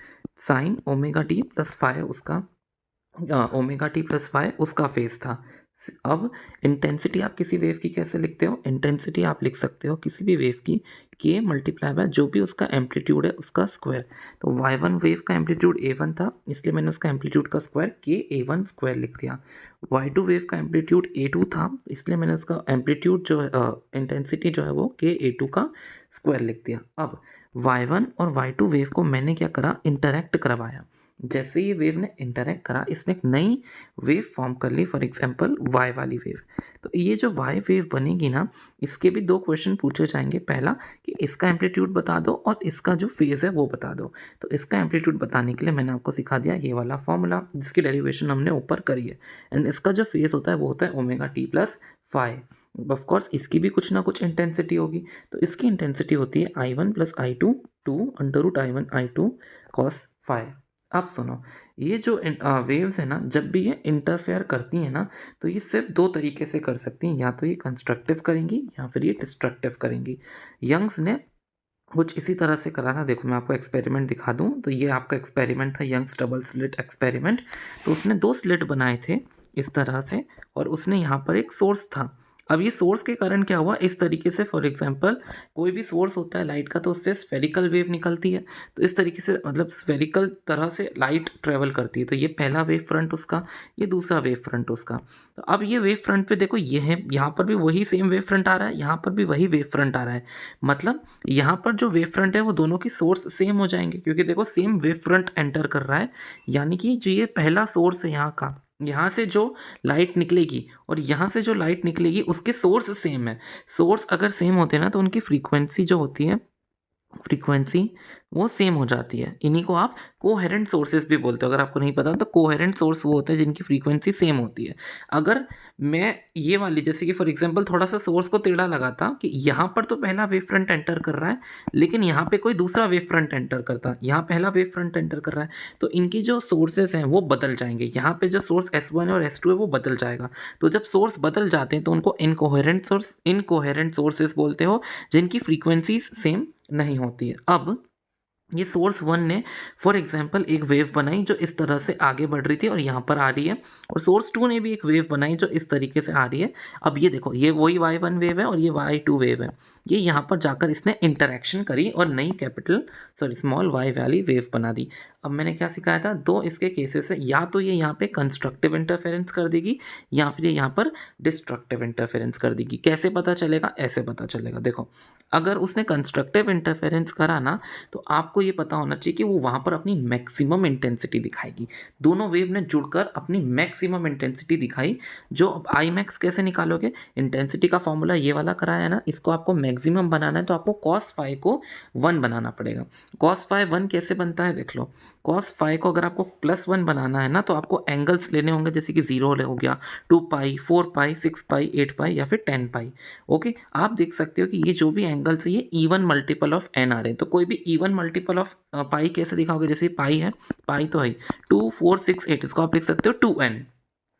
S1: sine ω+φ उसका ω+φ उसका फेज़ था। अब इंटेंसिटी आप किसी वेव की कैसे लिखते हो? इंटेंसिटी आप लिख सकते हो किसी भी वेव की के मल्टीप्लाई बाय जो भी उसका एम्पलीट्यूड है उसका स्क्वायर। तो y1 वेव का एम्पलीट्यूड a1 था, इसलिए मैंने उसका एम्पलीट्यूड का स्क्वायर के a1 स्क्वायर लिख दिया। y2 वेव का एम्पलीट्यूड a2 था, इसलिए मैंने उसका एम्पलीट्यूड जो है इंटेंसिटी जो है वो के a2 का स्क्वायर लिख दिया। अब y1 और y2 वेव को मैंने क्या करा? इंटरेक्ट करवाया। जैसे ये वेव ने इंटरेक्ट करा, इसने एक नई वेव फॉर्म कर ली, फॉर एग्जांपल वाई वाली वेव। तो ये जो वाई वेव बनेगी ना, इसके भी 2 क्वेश्चन पूछे जाएंगे। पहला कि इसका एम्पलीट्यूड बता दो और इसका जो फेज़ है वो बता दो। तो इसका एम्पलीट्यूड बताने के लिए मैंने आपको सिखा दिया ये वाला फॉर्मूला, जिसकी डेरिवेशन हमने ऊपर करी है। एंड इसका जो फेज़ होता है वो होता है omega t plus five. Of course इसकी भी कुछ ना कुछ इंटेंसिटी होगी। तो इसकी इंटेंसिटी होती है I1 plus I2 two under root I1 I2 cos phi. अब सुनो, ये जो वेव्स है ना, जब भी ये इंटरफेयर करती हैं ना, तो ये सिर्फ 2 तरीके से कर सकती हैं, या तो ये कंस्ट्रक्टिव करेंगी या फिर ये डिस्ट्रक्टिव करेंगी। यंग्स ने कुछ इसी तरह से करा था। देखो मैं आपको एक्सपेरिमेंट दिखा दूँ, तो ये आपका एक्सपेरिमेंट था, यंग्स डबल स्लिट एक्सपेरिमेंट। तो उसने 2 स्लिट बनाए थे इस तरह से, और उसने यहाँ पर एक सोर्स था। अब ये सोर्स के कारण क्या हुआ, इस तरीके से, फॉर एग्जांपल कोई भी सोर्स होता है लाइट का, तो उससे स्फेरिकल वेव निकलती है। तो इस तरीके से, मतलब स्फेरिकल तरह से लाइट ट्रेवल करती है। तो ये पहला वेव फ्रंट उसका, ये दूसरा वेव फ्रंट उसका। तो अब ये वेव फ्रंट पे देखो, ये है, यहाँ पर भी वही सेम वेव फ्रंट आ रहा है, यहाँ पर भी वही वेव फ्रंट आ रहा है। मतलब यहाँ पर जो वेव फ्रंट है वो दोनों की सोर्स सेम हो जाएंगे, क्योंकि देखो सेम वेव फ्रंट एंटर कर रहा है। यानी कि जो ये पहला सोर्स है यहाँ का, यहाँ से जो लाइट निकलेगी और यहाँ से जो लाइट निकलेगी, उसके सोर्स सेम है। सोर्स अगर सेम होते हैं ना, तो उनकी फ्रीक्वेंसी जो होती है, फ्रीक्वेंसी वो सेम हो जाती है। इन्हीं को आप कोहेरेंट सोर्सेज भी बोलते हो। अगर आपको नहीं पता तो कोहेरेंट सोर्स वो होते हैं जिनकी फ्रीक्वेंसी सेम होती है। अगर मैं ये वाली, जैसे कि फॉर एग्जांपल थोड़ा सा सोर्स को टेढ़ा लगाता कि यहाँ पर तो पहला वेव फ्रंट एंटर कर रहा है, लेकिन यहाँ पे कोई दूसरा वेव फ्रंट एंटर करता, यहाँ पहला वेव फ्रंट एंटर कर रहा है, तो इनकी जो सोर्सेज हैं वो बदल जाएंगे। यहाँ पे जो सोर्स S1 और S2 है वो बदल जाएगा। तो जब सोर्स बदल जाते हैं तो उनको इनकोहेरेंट सोर्सेज बोलते हो, जिनकी फ्रीक्वेंसीज सेम नहीं होती है। अब ये सोर्स वन ने फॉर एग्जांपल एक वेव बनाई जो इस तरह से आगे बढ़ रही थी और यहाँ पर आ रही है, और सोर्स टू ने भी एक वेव बनाई जो इस तरीके से आ रही है। अब ये देखो, ये वही y1 वेव है और ये y2 वेव है। ये यहाँ पर जाकर इसने इंटरेक्शन करी और नई स्मॉल y वाली वेव बना दी। अब मैंने क्या सिखाया था, 2 इसके केसेस है, या तो ये यहाँ पे कंस्ट्रक्टिव इंटरफेरेंस कर देगी या फिर ये यहाँ पर डिस्ट्रक्टिव इंटरफेरेंस कर देगी। कैसे पता चलेगा, ऐसे पता चलेगा। देखो, अगर उसने कंस्ट्रक्टिव इंटरफेरेंस करा ना, तो आपको ये पता होना चाहिए कि वो वहाँ पर अपनी मैक्सिमम इंटेंसिटी दिखाएगी। दोनों वेव ने जुड़कर अपनी मैक्सिमम इंटेंसिटी दिखाई। जो अब आई मैक्स कैसे निकालोगे, इंटेंसिटी का फॉर्मूला ये वाला कराया है ना, इसको आपको मैक्सिमम बनाना है तो आपको कॉस फाई को 1 बनाना पड़ेगा। कॉस फाई 1 कैसे बनता है देख लो। कॉस फाई को अगर आपको +1 बनाना है ना, तो आपको एंगल्स लेने होंगे, जैसे कि 0 हो गया, 2 पाई, 4 पाई, 6 पाई, 8 पाई या फिर 10 पाई। ओके, आप देख सकते हो कि ये जो भी एंगल्स है ये इवन मल्टीपल ऑफ n आ रहे हैं। तो कोई भी इवन मल्टीपल ऑफ पाई कैसे दिखाओगे, जैसे पाई है, पाई तो है 2 4 6 8, इसको आप लिख सकते हो 2n,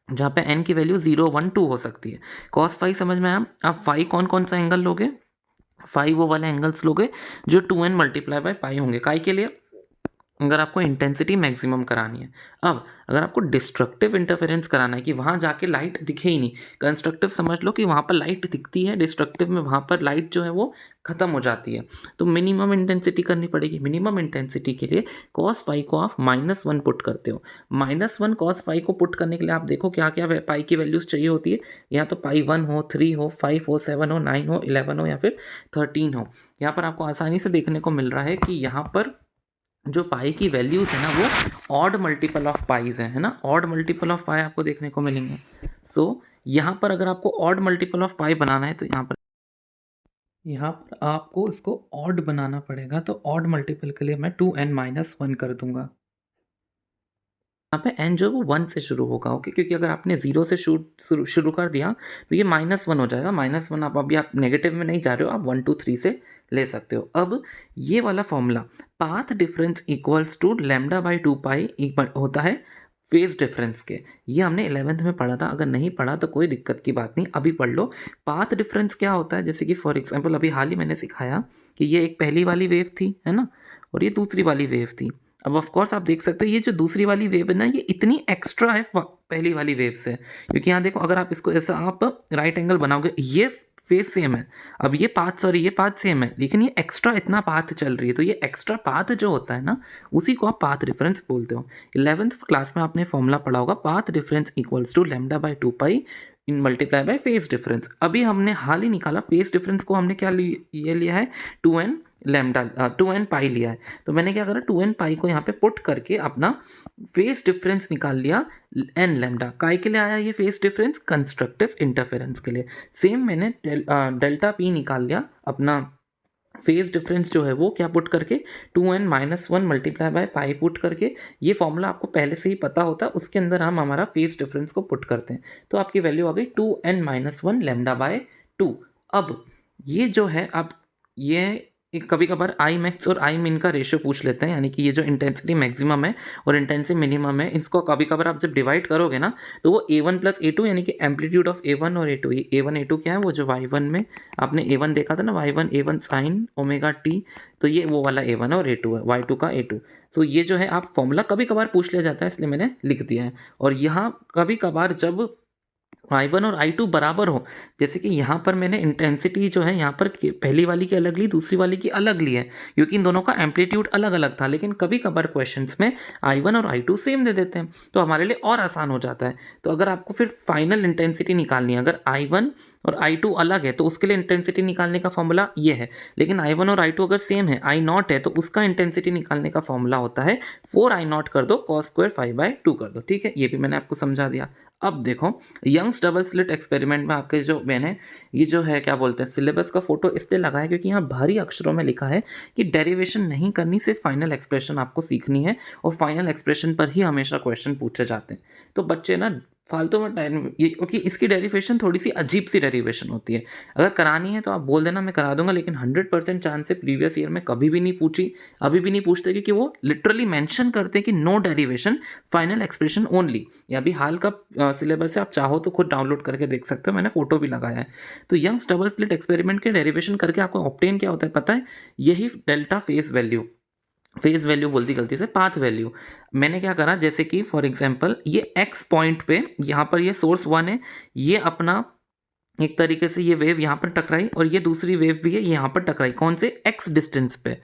S1: जहाँ पे n की वैल्यू 0 1 2 हो सकती है। कॉस फाई समझ में आया। आप फाई कौन कौन सा एंगल लोगे, फाई वो वाले एंगल्स लोगे जो 2n मल्टीप्लाई बाय पाई होंगे। काई के लिए, अगर आपको इंटेंसिटी मैक्सिमम करानी है। अब अगर आपको डिस्ट्रक्टिव इंटरफेरेंस कराना है कि वहाँ जाके लाइट दिखे ही नहीं, कंस्ट्रक्टिव समझ लो कि वहाँ पर लाइट दिखती है, डिस्ट्रक्टिव में वहाँ पर लाइट जो है वो ख़त्म हो जाती है, तो मिनिमम इंटेंसिटी करनी पड़ेगी। मिनिमम इंटेंसिटी के लिए कॉस पाई को आप -1 पुट करते हो। -1 कॉस पाई को पुट करने के लिए आप देखो क्या क्या पाई की वैल्यूज़ चाहिए होती है। या तो पाई 1 हो, 3 हो, 5 हो, 7 हो, 9 हो, 11 हो या फिर 13 हो। यहाँ पर आपको आसानी से देखने को मिल रहा है कि यहाँ पर जो पाई की वैल्यूज़ है ना, वो ऑड मल्टीपल ऑफ पाइज है ना, ऑड मल्टीपल ऑफ पाई आपको देखने को मिलेंगे। सो यहाँ पर अगर आपको ऑड मल्टीपल ऑफ पाई बनाना है, तो यहाँ पर आपको इसको ऑड बनाना पड़ेगा। तो ऑड मल्टीपल के लिए मैं 2n-1 कर दूंगा। यहाँ पे n जो है वो 1 से शुरू होगा। ओके, क्योंकि अगर आपने 0 से शुरू कर दिया तो ये -1 हो जाएगा। -1 आप अभी आप नेगेटिव में नहीं जा रहे हो, आप 1 2 3 से ले सकते हो। अब ये वाला formula, path difference equals to λ/2 pi होता है फेज डिफरेंस के। ये हमने 11th में पढ़ा था। अगर नहीं पढ़ा तो कोई दिक्कत की बात नहीं, अभी पढ़ लो। पाथ डिफरेंस क्या होता है, जैसे कि फॉर एग्जाम्पल अभी हाल ही मैंने सिखाया कि ये एक पहली वाली वेव थी, है ना, और ये दूसरी वाली वेव थी। अब ऑफ कोर्स आप देख सकते हो ये जो दूसरी वाली वेव है ना, ये इतनी एक्स्ट्रा है पहली वाली वेव से, क्योंकि यहाँ देखो, अगर आप इसको ऐसा आप राइट एंगल बनाओगे, ये फेज सेम है। अब ये पाथ सेम है, लेकिन ये एक्स्ट्रा इतना पाथ चल रही है, तो ये एक्स्ट्रा पाथ जो होता है ना, उसी को आप पाथ डिफरेंस बोलते हो। 11th क्लास में आपने फॉर्मूला पढ़ा होगा, path difference equals to λ/2 pi इन मल्टीप्लाई बाय फेज डिफरेंस। अभी हमने हाल ही निकाला फेज डिफरेंस को, हमने क्या ये लिया है 2n लैम्डा 2n पाई लिया है। तो मैंने क्या करा 2n पाई को यहाँ पे पुट करके अपना फेज डिफरेंस निकाल लिया n लैम्डा। काय के लिए आया ये फेज डिफरेंस? कंस्ट्रक्टिव इंटरफेरेंस के लिए। सेम मैंने डेल्टा पी निकाल लिया अपना फेज डिफरेंस जो है वो क्या पुट करके 2n-1 multiply by pi put करके। ये फॉर्मूला आपको पहले से ही पता होता है, उसके अंदर हम हमारा फेज डिफरेंस को पुट करते हैं तो आपकी वैल्यू आ गई 2n-1 लैम्डा बाय 2। अब ये जो है आप ये एक कभी कभार आई मैक्स और आई मिन का रेशियो पूछ लेते हैं, यानी कि ये जो इंटेंसिटी मैक्सिमम है और इंटेंसिटी मिनिमम है, इसको कभी कभार आप जब डिवाइड करोगे ना तो वो a1 प्लस a2 यानी कि एम्पलीट्यूड ऑफ a1 और a2, ये a1 a2 क्या है वो जो y1 में आपने a1 देखा था ना, y1 a1 sine omega t, तो ये वो वाला a1 और a2 है, y2 का a2। तो ये जो है आप फॉर्मूला कभी कभार पूछ लिया जाता है इसलिए मैंने लिख दिया है। और यहाँ कभी कभार जब I1 और I2 बराबर हो, जैसे कि यहाँ पर मैंने इंटेंसिटी जो है यहाँ पर पहली वाली की अलग ली, दूसरी वाली की अलग ली है क्योंकि इन दोनों का एम्पलीट्यूड अलग अलग था, लेकिन कभी कभार क्वेश्चंस में I1 और I2 सेम दे देते हैं तो हमारे लिए और आसान हो जाता है। तो अगर आपको फिर फाइनल इंटेंसिटी निकालनी है, अगर I1 और I2 अलग है तो उसके लिए इंटेंसिटी निकालने का फॉर्मूला ये है, लेकिन I1 और I2 अगर सेम है, I0 है, तो उसका इंटेंसिटी निकालने का फॉर्मूला होता है 4I0 कर दो cos स्क्वायर 5/2 कर दो। ठीक है, ये भी मैंने आपको समझा दिया। अब देखो यंग्स डबल स्लिट एक्सपेरिमेंट में आपके जो मैंने ये जो है क्या बोलते हैं सिलेबस का फोटो इसलिए लगाया क्योंकि यहाँ भारी अक्षरों में लिखा है कि डेरिवेशन नहीं करनी, सिर्फ फाइनल एक्सप्रेशन आपको सीखनी है और फाइनल एक्सप्रेशन पर ही हमेशा क्वेश्चन पूछे जाते हैं। तो बच्चे ना फालतू में टाइम ये, क्योंकि इसकी डेरिवेशन थोड़ी सी अजीब सी डेरिवेशन होती है, अगर करानी है तो आप बोल देना मैं करा दूंगा, लेकिन 100% चांस है प्रीवियस ईयर में कभी भी नहीं पूछी, अभी भी नहीं पूछते क्योंकि वो लिटरली मेंशन करते हैं कि no derivation, final expression only. या अभी हाल का सिलेबस है, आप चाहो तो खुद डाउनलोड करके देख सकते हो, मैंने फोटो भी लगाया है। तो यंग्स डबल स्लिट एक्सपेरिमेंट के डेरिवेशन करके आपको ऑब्टेन क्या होता है पता है? यही डेल्टा फेज वैल्यू बोलती गलती से पाथ वैल्यू। मैंने क्या करा, जैसे कि फॉर एग्जांपल ये एक्स पॉइंट पे यहाँ पर ये सोर्स 1 है, ये अपना एक तरीके से ये वेव यहाँ पर टकराई और ये दूसरी वेव भी है ये यहाँ पर टकराई, कौन से एक्स डिस्टेंस पे।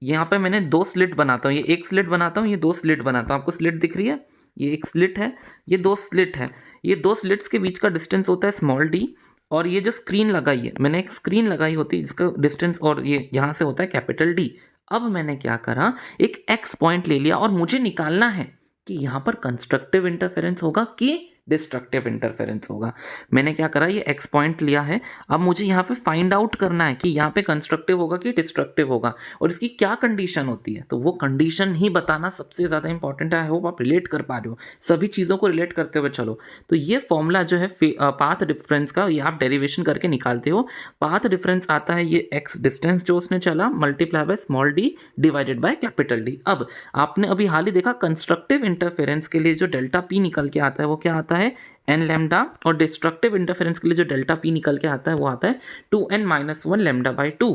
S1: यहाँ पर मैंने 2 स्लिट बनाता हूँ, ये एक स्लिट बनाता हूँ, ये 2 स्लिट बनाता हूँ। आपको स्लिट दिख रही है, ये एक स्लिट है, ये 2 स्लिट है, ये 2 स्लिट्स के बीच का डिस्टेंस होता है स्मॉल डी, और ये जो स्क्रीन लगाई है मैंने एक स्क्रीन लगाई होती है जिसका डिस्टेंस और ये यहाँ से होता है कैपिटल डी। अब मैंने क्या करा, एक एक्स पॉइंट ले लिया और मुझे निकालना है कि यहाँ पर कंस्ट्रक्टिव इंटरफेरेंस होगा कि डिस्ट्रक्टिव इंटरफेरेंस होगा। मैंने क्या करा, ये एक्स पॉइंट लिया है, अब मुझे यहाँ पे फाइंड आउट करना है कि यहाँ पे कंस्ट्रक्टिव होगा कि डिस्ट्रक्टिव होगा और इसकी क्या कंडीशन होती है। तो वो कंडीशन ही बताना सबसे ज़्यादा इंपॉर्टेंट है। आई होप आप रिलेट कर पा रहे हो, सभी चीज़ों को रिलेट करते हुए चलो। तो ये फॉर्मूला जो है पाथ डिफरेंस का, ये आप डेरिवेशन करके निकालते हो। पाथ डिफरेंस आता है ये एक्स डिस्टेंस जो उसने चला multiply by small D divided by capital D. अब आपने अभी हाल ही देखा कंस्ट्रक्टिव इंटरफेरेंस के लिए जो डेल्टा पी निकल के आता है वो क्या आता है एन लैम्डा, और डिस्ट्रक्टिव इंटरफेरेंस के लिए जो डेल्टा पी निकल के आता है वो आता है 2n-1 लैम्डा बाई 2।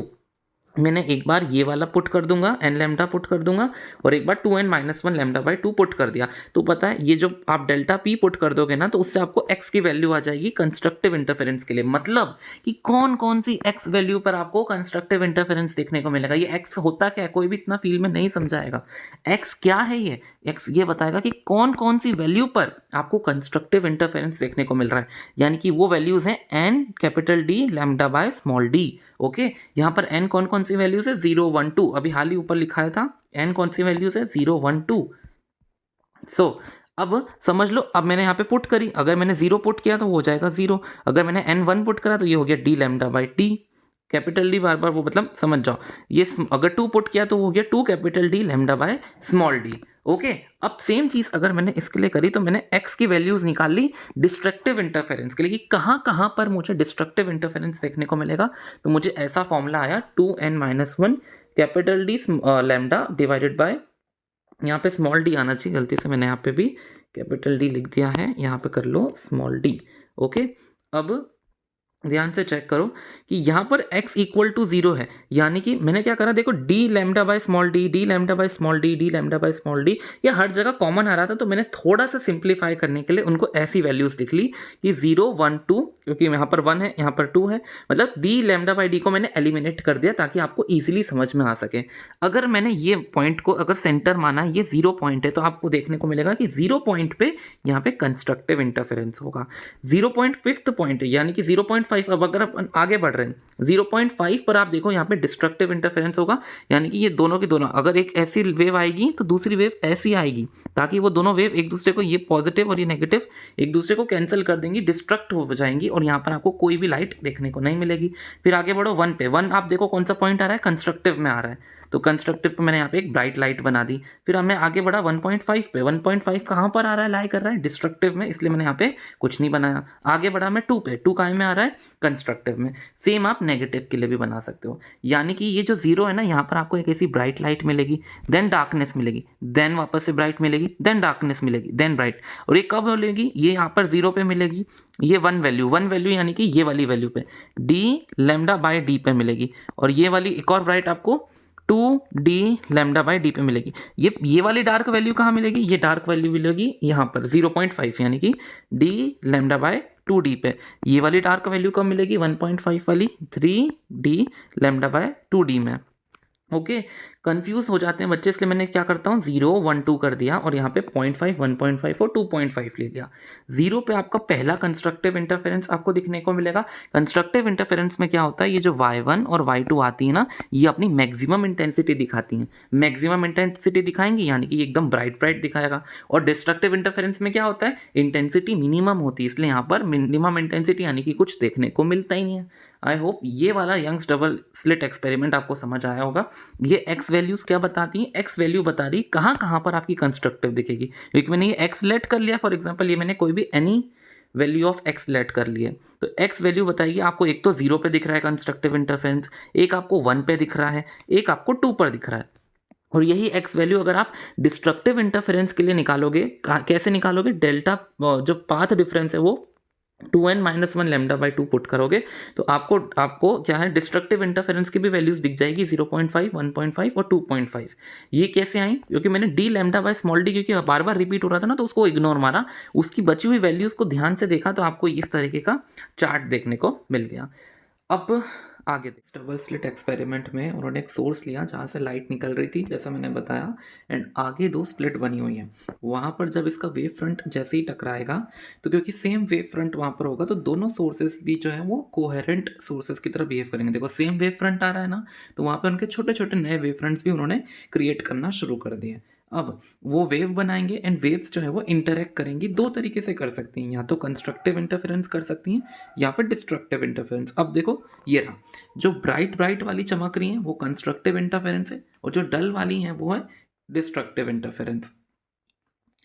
S1: मैंने एक बार ये वाला पुट कर दूंगा एन लैम्डा पुट कर दूंगा और एक बार 2n-1 लैम्डा बाई 2 पुट कर दिया। तो पता है ये जो आप डेल्टा पी पुट कर दोगे ना तो उससे आपको x की वैल्यू आ जाएगी कंस्ट्रक्टिव इंटरफेरेंस के लिए। मतलब कि कौन कौन सी x वैल्यू पर आपको कंस्ट्रक्टिव इंटरफेरेंस देखने को मिलेगा। ये x होता क्या है कोई भी इतना फील में नहीं समझाएगा। x क्या है, ये x ये बताएगा कि कौन कौन सी वैल्यू पर आपको कंस्ट्रक्टिव इंटरफेरेंस देखने को मिल रहा है, यानी कि वो वैल्यूज हैं n capital D lambda by small d। Okay, यहाँ पर n कौन कौन सी वैल्यूज है 0 1 2, अभी हाल ही ऊपर लिखा था n कौन सी वैल्यूज है 0 1 2। सो अब समझ लो, अब मैंने यहाँ पे पुट करी, अगर मैंने 0 पुट किया तो हो जाएगा 0, अगर मैंने n1 पुट करा तो ये हो गया d lambda by t capital D, बार बार वो मतलब समझ जाओ। ये अगर 2 पुट किया तो हो गया 2 capital D lambda by small d। Okay, अब सेम चीज़ अगर मैंने इसके लिए करी तो मैंने x की वैल्यूज़ निकाल ली डिस्ट्रक्टिव इंटरफेरेंस के लिए कि कहाँ कहाँ पर मुझे डिस्ट्रक्टिव इंटरफेरेंस देखने को मिलेगा। तो मुझे ऐसा फॉर्मूला आया 2n-1 capital D lambda divided by, यहाँ पे स्मॉल d आना चाहिए, गलती से मैंने यहाँ पे भी कैपिटल D लिख दिया है, यहाँ पे कर लो स्मॉल d। ओके, अब ध्यान से चेक करो कि यहाँ पर x इक्वल टू 0 है, यानी कि मैंने क्या करा, देखो D lambda by small D, D lambda by small D, D lambda by small D, ये हर जगह कॉमन आ रहा था, तो मैंने थोड़ा सा सिंप्लीफाई करने के लिए उनको ऐसी वैल्यूज लिख ली कि 0 1 2, क्योंकि यहाँ पर 1 है यहाँ पर 2 है, मतलब डी लैम्डा बाय डी को मैंने एलिमिनेट कर दिया ताकि आपको ईजिली समझ में आ सके। अगर मैंने ये पॉइंट को अगर सेंटर माना, ये 0 पॉइंट है, तो आपको देखने को मिलेगा कि 0 पॉइंट पे यहाँ पे कंस्ट्रक्टिव इंटरफेरेंस होगा। 0.5 पॉइंट यानी कि 0.5, अब अगर अपन आगे बढ़ रहे हैं 0.5 पर आप देखो यहाँ पे डिस्ट्रक्टिव इंटरफेरेंस होगा, यानी कि ये दोनों की दोनों, अगर एक ऐसी वेव आएगी तो दूसरी वेव ऐसी आएगी, ताकि वो दोनों वेव एक दूसरे को, ये पॉजिटिव और ये नेगेटिव एक दूसरे को कैंसिल कर देंगी, डिस्ट्रक्ट हो जाएंगी, और यहाँ पर आपको कोई भी लाइट देखने को नहीं मिलेगी। फिर आगे बढ़ो 1 पे, 1 आप देखो कौन सा पॉइंट आ रहा है, कंस्ट्रक्टिव में आ रहा है, तो कंस्ट्रक्टिव पे मैंने यहाँ पे एक ब्राइट लाइट बना दी। फिर हमें आगे बढ़ा 1.5 पे, 1.5 कहाँ पर आ रहा है, लाई कर रहा है डिस्ट्रक्टिव में, इसलिए मैंने यहाँ पे कुछ नहीं बनाया। आगे बढ़ा मैं 2 पे, 2 काय में आ रहा है, कंस्ट्रक्टिव में। सेम आप नेगेटिव के लिए भी बना सकते हो, यानी कि ये जो 0 है ना, यहाँ पर आपको एक ऐसी ब्राइट लाइट मिलेगी, देन डार्कनेस मिलेगी, देन वापस से ब्राइट मिलेगी, देन डार्कनेस मिलेगी, देन ब्राइट, और ये कब मिलेगी, ये यहाँ पर 0 पे मिलेगी, ये 1 वैल्यू यानी कि ये वाली वैल्यू पे डी लैम्डा बाय डी पे मिलेगी, और ये वाली एक और ब्राइट आपको 2d लैम्डा बाई डी पे मिलेगी। ये वाली डार्क वैल्यू कहाँ मिलेगी, ये डार्क वैल्यू मिलेगी यहाँ पर 0.5, यानी कि d लैम्डा बाय 2d पे। ये वाली डार्क वैल्यू कब मिलेगी, 1.5 वाली 3d लैम्डा बाय 2d में। ओके, कंफ्यूज हो जाते हैं बच्चे, इसलिए मैंने क्या करता हूँ 0 1 2 कर दिया, और यहाँ पे 0.5 1.5 और 2.5 ले लिया। 0 पे आपका पहला कंस्ट्रक्टिव इंटरफेरेंस आपको दिखने को मिलेगा। कंस्ट्रक्टिव इंटरफेरेंस में क्या होता है, ये जो y1 और y2 आती है ना, ये अपनी मैक्सिमम इंटेंसिटी दिखाती हैं। मैक्सिमम इंटेंसिटी दिखाएंगी यानी कि एकदम ब्राइट ब्राइट दिखाएगा। और डिस्ट्रक्टिव इंटरफेरेंस में क्या होता है, इंटेंसिटी मिनिमम होती है, इसलिए यहाँ पर मिनिमम इंटेंसिटी यानी कि कुछ देखने को मिलता ही नहीं है। आई होप ये वाला यंग्स डबल स्लिट एक्सपेरिमेंट आपको समझ आया होगा। ये एक्स वैल्यूज़ क्या बताती हैं, एक्स वैल्यू बता रही कहाँ कहाँ पर आपकी कंस्ट्रक्टिव दिखेगी, क्योंकि मैंने ये एक्स लेट कर लिया, फॉर एग्जांपल ये मैंने कोई भी any value of X let कर लिए, तो एक्स वैल्यू बताइए आपको, एक तो 0 पे दिख रहा है कंस्ट्रक्टिव इंटरफेरेंस, एक आपको 1 पे दिख रहा है, एक आपको 2 पर दिख रहा है। और यही एक्स वैल्यू अगर आप डिस्ट्रक्टिव इंटरफेरेंस के लिए निकालोगे, कैसे निकालोगे, डेल्टा जो पाथ डिफरेंस है वो 2n-1 लैम्डा बाई 2 पुट करोगे, तो आपको क्या है, डिस्ट्रक्टिव इंटरफेरेंस की भी वैल्यूज दिख जाएगी 0.5 1.5 और 2.5। ये कैसे आई, क्योंकि मैंने D lambda by small D क्योंकि बार बार रिपीट हो रहा था ना, तो उसको इग्नोर मारा, उसकी बची हुई वैल्यूज को ध्यान से देखा, तो आपको इस तरीके का चार्ट देखने को मिल गया। अब आगे डबल स्लिट एक्सपेरिमेंट में उन्होंने एक सोर्स लिया जहाँ से लाइट निकल रही थी, जैसा मैंने बताया, एंड आगे 2 स्प्लिट बनी हुई हैं। वहाँ पर जब इसका वेव फ्रंट जैसे ही टकराएगा, तो क्योंकि सेम वेव फ्रंट वहाँ पर होगा, तो दोनों सोर्सेस भी जो है वो कोहेरेंट सोर्सेस की तरह बिहेव करेंगे। देखो सेम वेव फ्रंट आ रहा है ना, तो वहाँ पर उनके छोटे छोटे नए वेव फ्रंट्स भी उन्होंने क्रिएट करना शुरू कर दिए। अब वो वेव बनाएंगे एंड वेव्स जो है वो इंटरेक्ट करेंगी, 2 तरीके से कर सकती हैं, या तो कंस्ट्रक्टिव इंटरफेरेंस कर सकती हैं या फिर डिस्ट्रक्टिव इंटरफेरेंस। अब देखो ये रहा, जो ब्राइट ब्राइट वाली चमक रही हैं वो कंस्ट्रक्टिव इंटरफेरेंस है, और जो डल वाली हैं वो है डिस्ट्रक्टिव इंटरफेरेंस।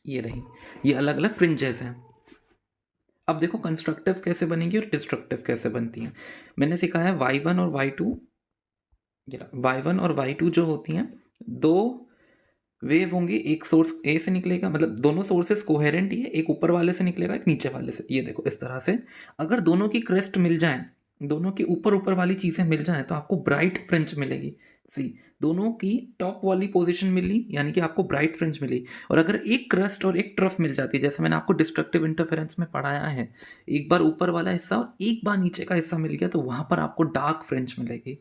S1: ये रही, ये अलग अलग फ्रिंजेस हैं। अब देखो कंस्ट्रक्टिव कैसे बनेंगी और डिस्ट्रक्टिव कैसे बनती हैं। मैंने सिखाया है y1 और y2, y1 और y2 जो होती हैं, 2 वेव होंगी, एक सोर्स ए से निकलेगा, मतलब दोनों सोर्सेस कोहेरेंट ही है, एक ऊपर वाले से निकलेगा एक नीचे वाले से। ये देखो इस तरह से, अगर दोनों की क्रेस्ट मिल जाए, दोनों की ऊपर ऊपर वाली चीज़ें मिल जाएं, तो आपको ब्राइट फ्रिंज मिलेगी। सी, दोनों की टॉप वाली पोजीशन मिली यानी कि आपको ब्राइट फ्रिंज मिली। और अगर एक क्रस्ट और एक ट्रफ मिल जाती, जैसे मैंने आपको डिस्ट्रक्टिव इंटरफेरेंस में पढ़ाया है, एक बार ऊपर वाला हिस्सा और एक बार नीचे का हिस्सा मिल गया, तो वहाँ पर आपको डार्क फ्रिंज मिलेगी।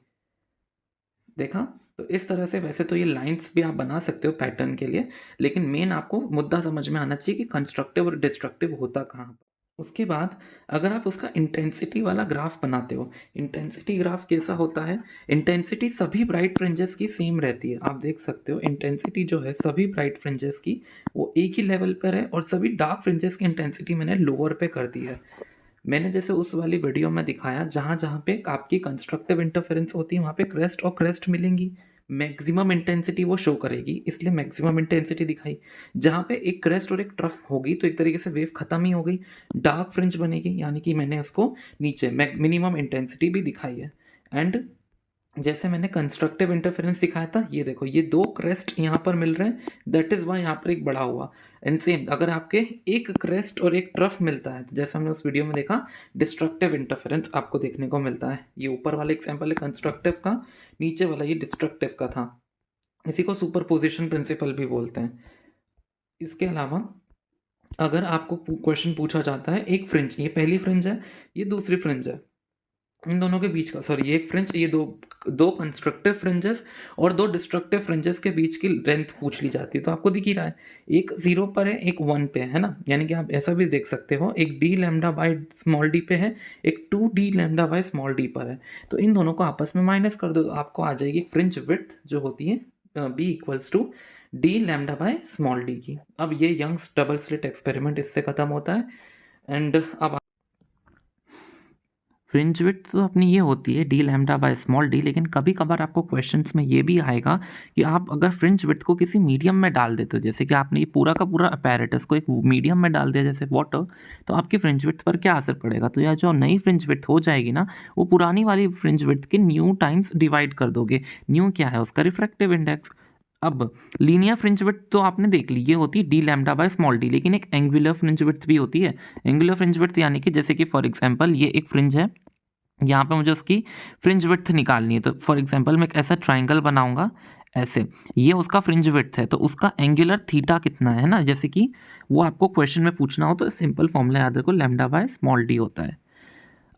S1: देखा, तो इस तरह से वैसे तो ये लाइंस भी आप बना सकते हो पैटर्न के लिए, लेकिन मेन आपको मुद्दा समझ में आना चाहिए कि कंस्ट्रक्टिव और डिस्ट्रक्टिव होता कहाँ पर। उसके बाद अगर आप उसका इंटेंसिटी वाला ग्राफ बनाते हो, इंटेंसिटी ग्राफ कैसा होता है, इंटेंसिटी सभी ब्राइट फ्रिंजेस की सेम रहती है। आप देख सकते हो इंटेंसिटी जो है सभी ब्राइट फ्रिंजेस की वो एक ही लेवल पर है, और सभी डार्क फ्रिंजेस की इंटेंसिटी मैंने लोअर पे कर दी है। मैंने जैसे उस वाली वीडियो में दिखाया, जहाँ जहाँ पे आपकी कंस्ट्रक्टिव इंटरफेरेंस होती है वहाँ पे क्रेस्ट और क्रेस्ट मिलेंगी, मैक्सिमम इंटेंसिटी वो शो करेगी, इसलिए मैक्सिमम इंटेंसिटी दिखाई। जहाँ पे एक क्रेस्ट और एक ट्रफ होगी तो एक तरीके से वेव खत्म ही हो गई, डार्क फ्रिंज बनेगी, यानी कि मैंने उसको नीचे मिनिमम इंटेंसिटी भी दिखाई है। एंड जैसे मैंने कंस्ट्रक्टिव इंटरफेरेंस दिखाया था, ये देखो ये 2 क्रेस्ट यहाँ पर मिल रहे हैं, दैट इज़ वाई यहाँ पर एक बड़ा हुआ। एंड सेम अगर आपके एक क्रेस्ट और एक ट्रफ मिलता है, तो जैसे हमने उस वीडियो में देखा, डिस्ट्रक्टिव इंटरफेरेंस आपको देखने को मिलता है। ये ऊपर वाला एग्जाम्पल है कंस्ट्रक्टिव का, नीचे वाला ये डिस्ट्रक्टिव का था। इसी को सुपरपोजिशन प्रिंसिपल भी बोलते हैं। इसके अलावा अगर आपको क्वेश्चन पूछा जाता है, एक फ्रिंज, ये पहली फ्रिंज है, ये दूसरी फ्रिंज है, इन दोनों के बीच का, सॉरी ये एक फ्रिंज, ये दो कंस्ट्रक्टिव फ्रिंजेस और 2 डिस्ट्रक्टिव फ्रिंजेस के बीच की लेंथ पूछ ली जाती है। तो आपको दिख ही रहा है, एक 0 पर है, एक 1 पे है ना, यानी कि आप ऐसा भी देख सकते हो, एक D lambda by small D पे है, एक 2 D lambda by small D पर है। तो इन दोनों को आपस में माइनस कर दो, तो आपको आ जाएगी फ्रिंज विड्थ जो होती है B equals to D lambda by small D की। अब ये यंग्स डबल स्लिट एक्सपेरिमेंट इससे ख़त्म होता है। एंड अब फ्रिंज विड्थ तो अपनी ये होती है D lambda by small D, लेकिन कभी कभार आपको क्वेश्चंस में ये भी आएगा कि आप अगर फ्रिंज विड्थ को किसी मीडियम में डाल देते हो, जैसे कि आपने ये पूरा का पूरा अपैरेटस को एक मीडियम में डाल दिया जैसे वाटर, तो आपकी फ्रिंज विड्थ पर क्या असर पड़ेगा। तो यह जो नई फ्रिंज विड्थ हो जाएगी ना, वो पुरानी वाली फ्रिंज विड्थ के न्यू टाइम्स डिवाइड कर दोगे। न्यू क्या है, उसका रिफ्रैक्टिव इंडेक्स। अब लीनियर फ्रिंज विड्थ तो आपने देख ली, ये होती है D lambda by small D, लेकिन एक एंगुलर फ्रिंज विड्थ भी होती है। एंगुलर फ्रिंज विड्थ यानी कि जैसे कि फॉर एग्जांपल ये एक फ्रिंज है, यहाँ पे मुझे उसकी फ्रिंज विड्थ निकालनी है, तो फॉर एग्जांपल मैं एक ऐसा ट्राइंगल बनाऊंगा ऐसे, ये उसका फ्रिंज विड्थ है, तो उसका एंगुलर थीटा कितना है ना, जैसे कि वो आपको क्वेश्चन में पूछना हो तो सिंपल फॉर्मूला याद रखो, लैम्डा बाय स्मॉल डी होता है।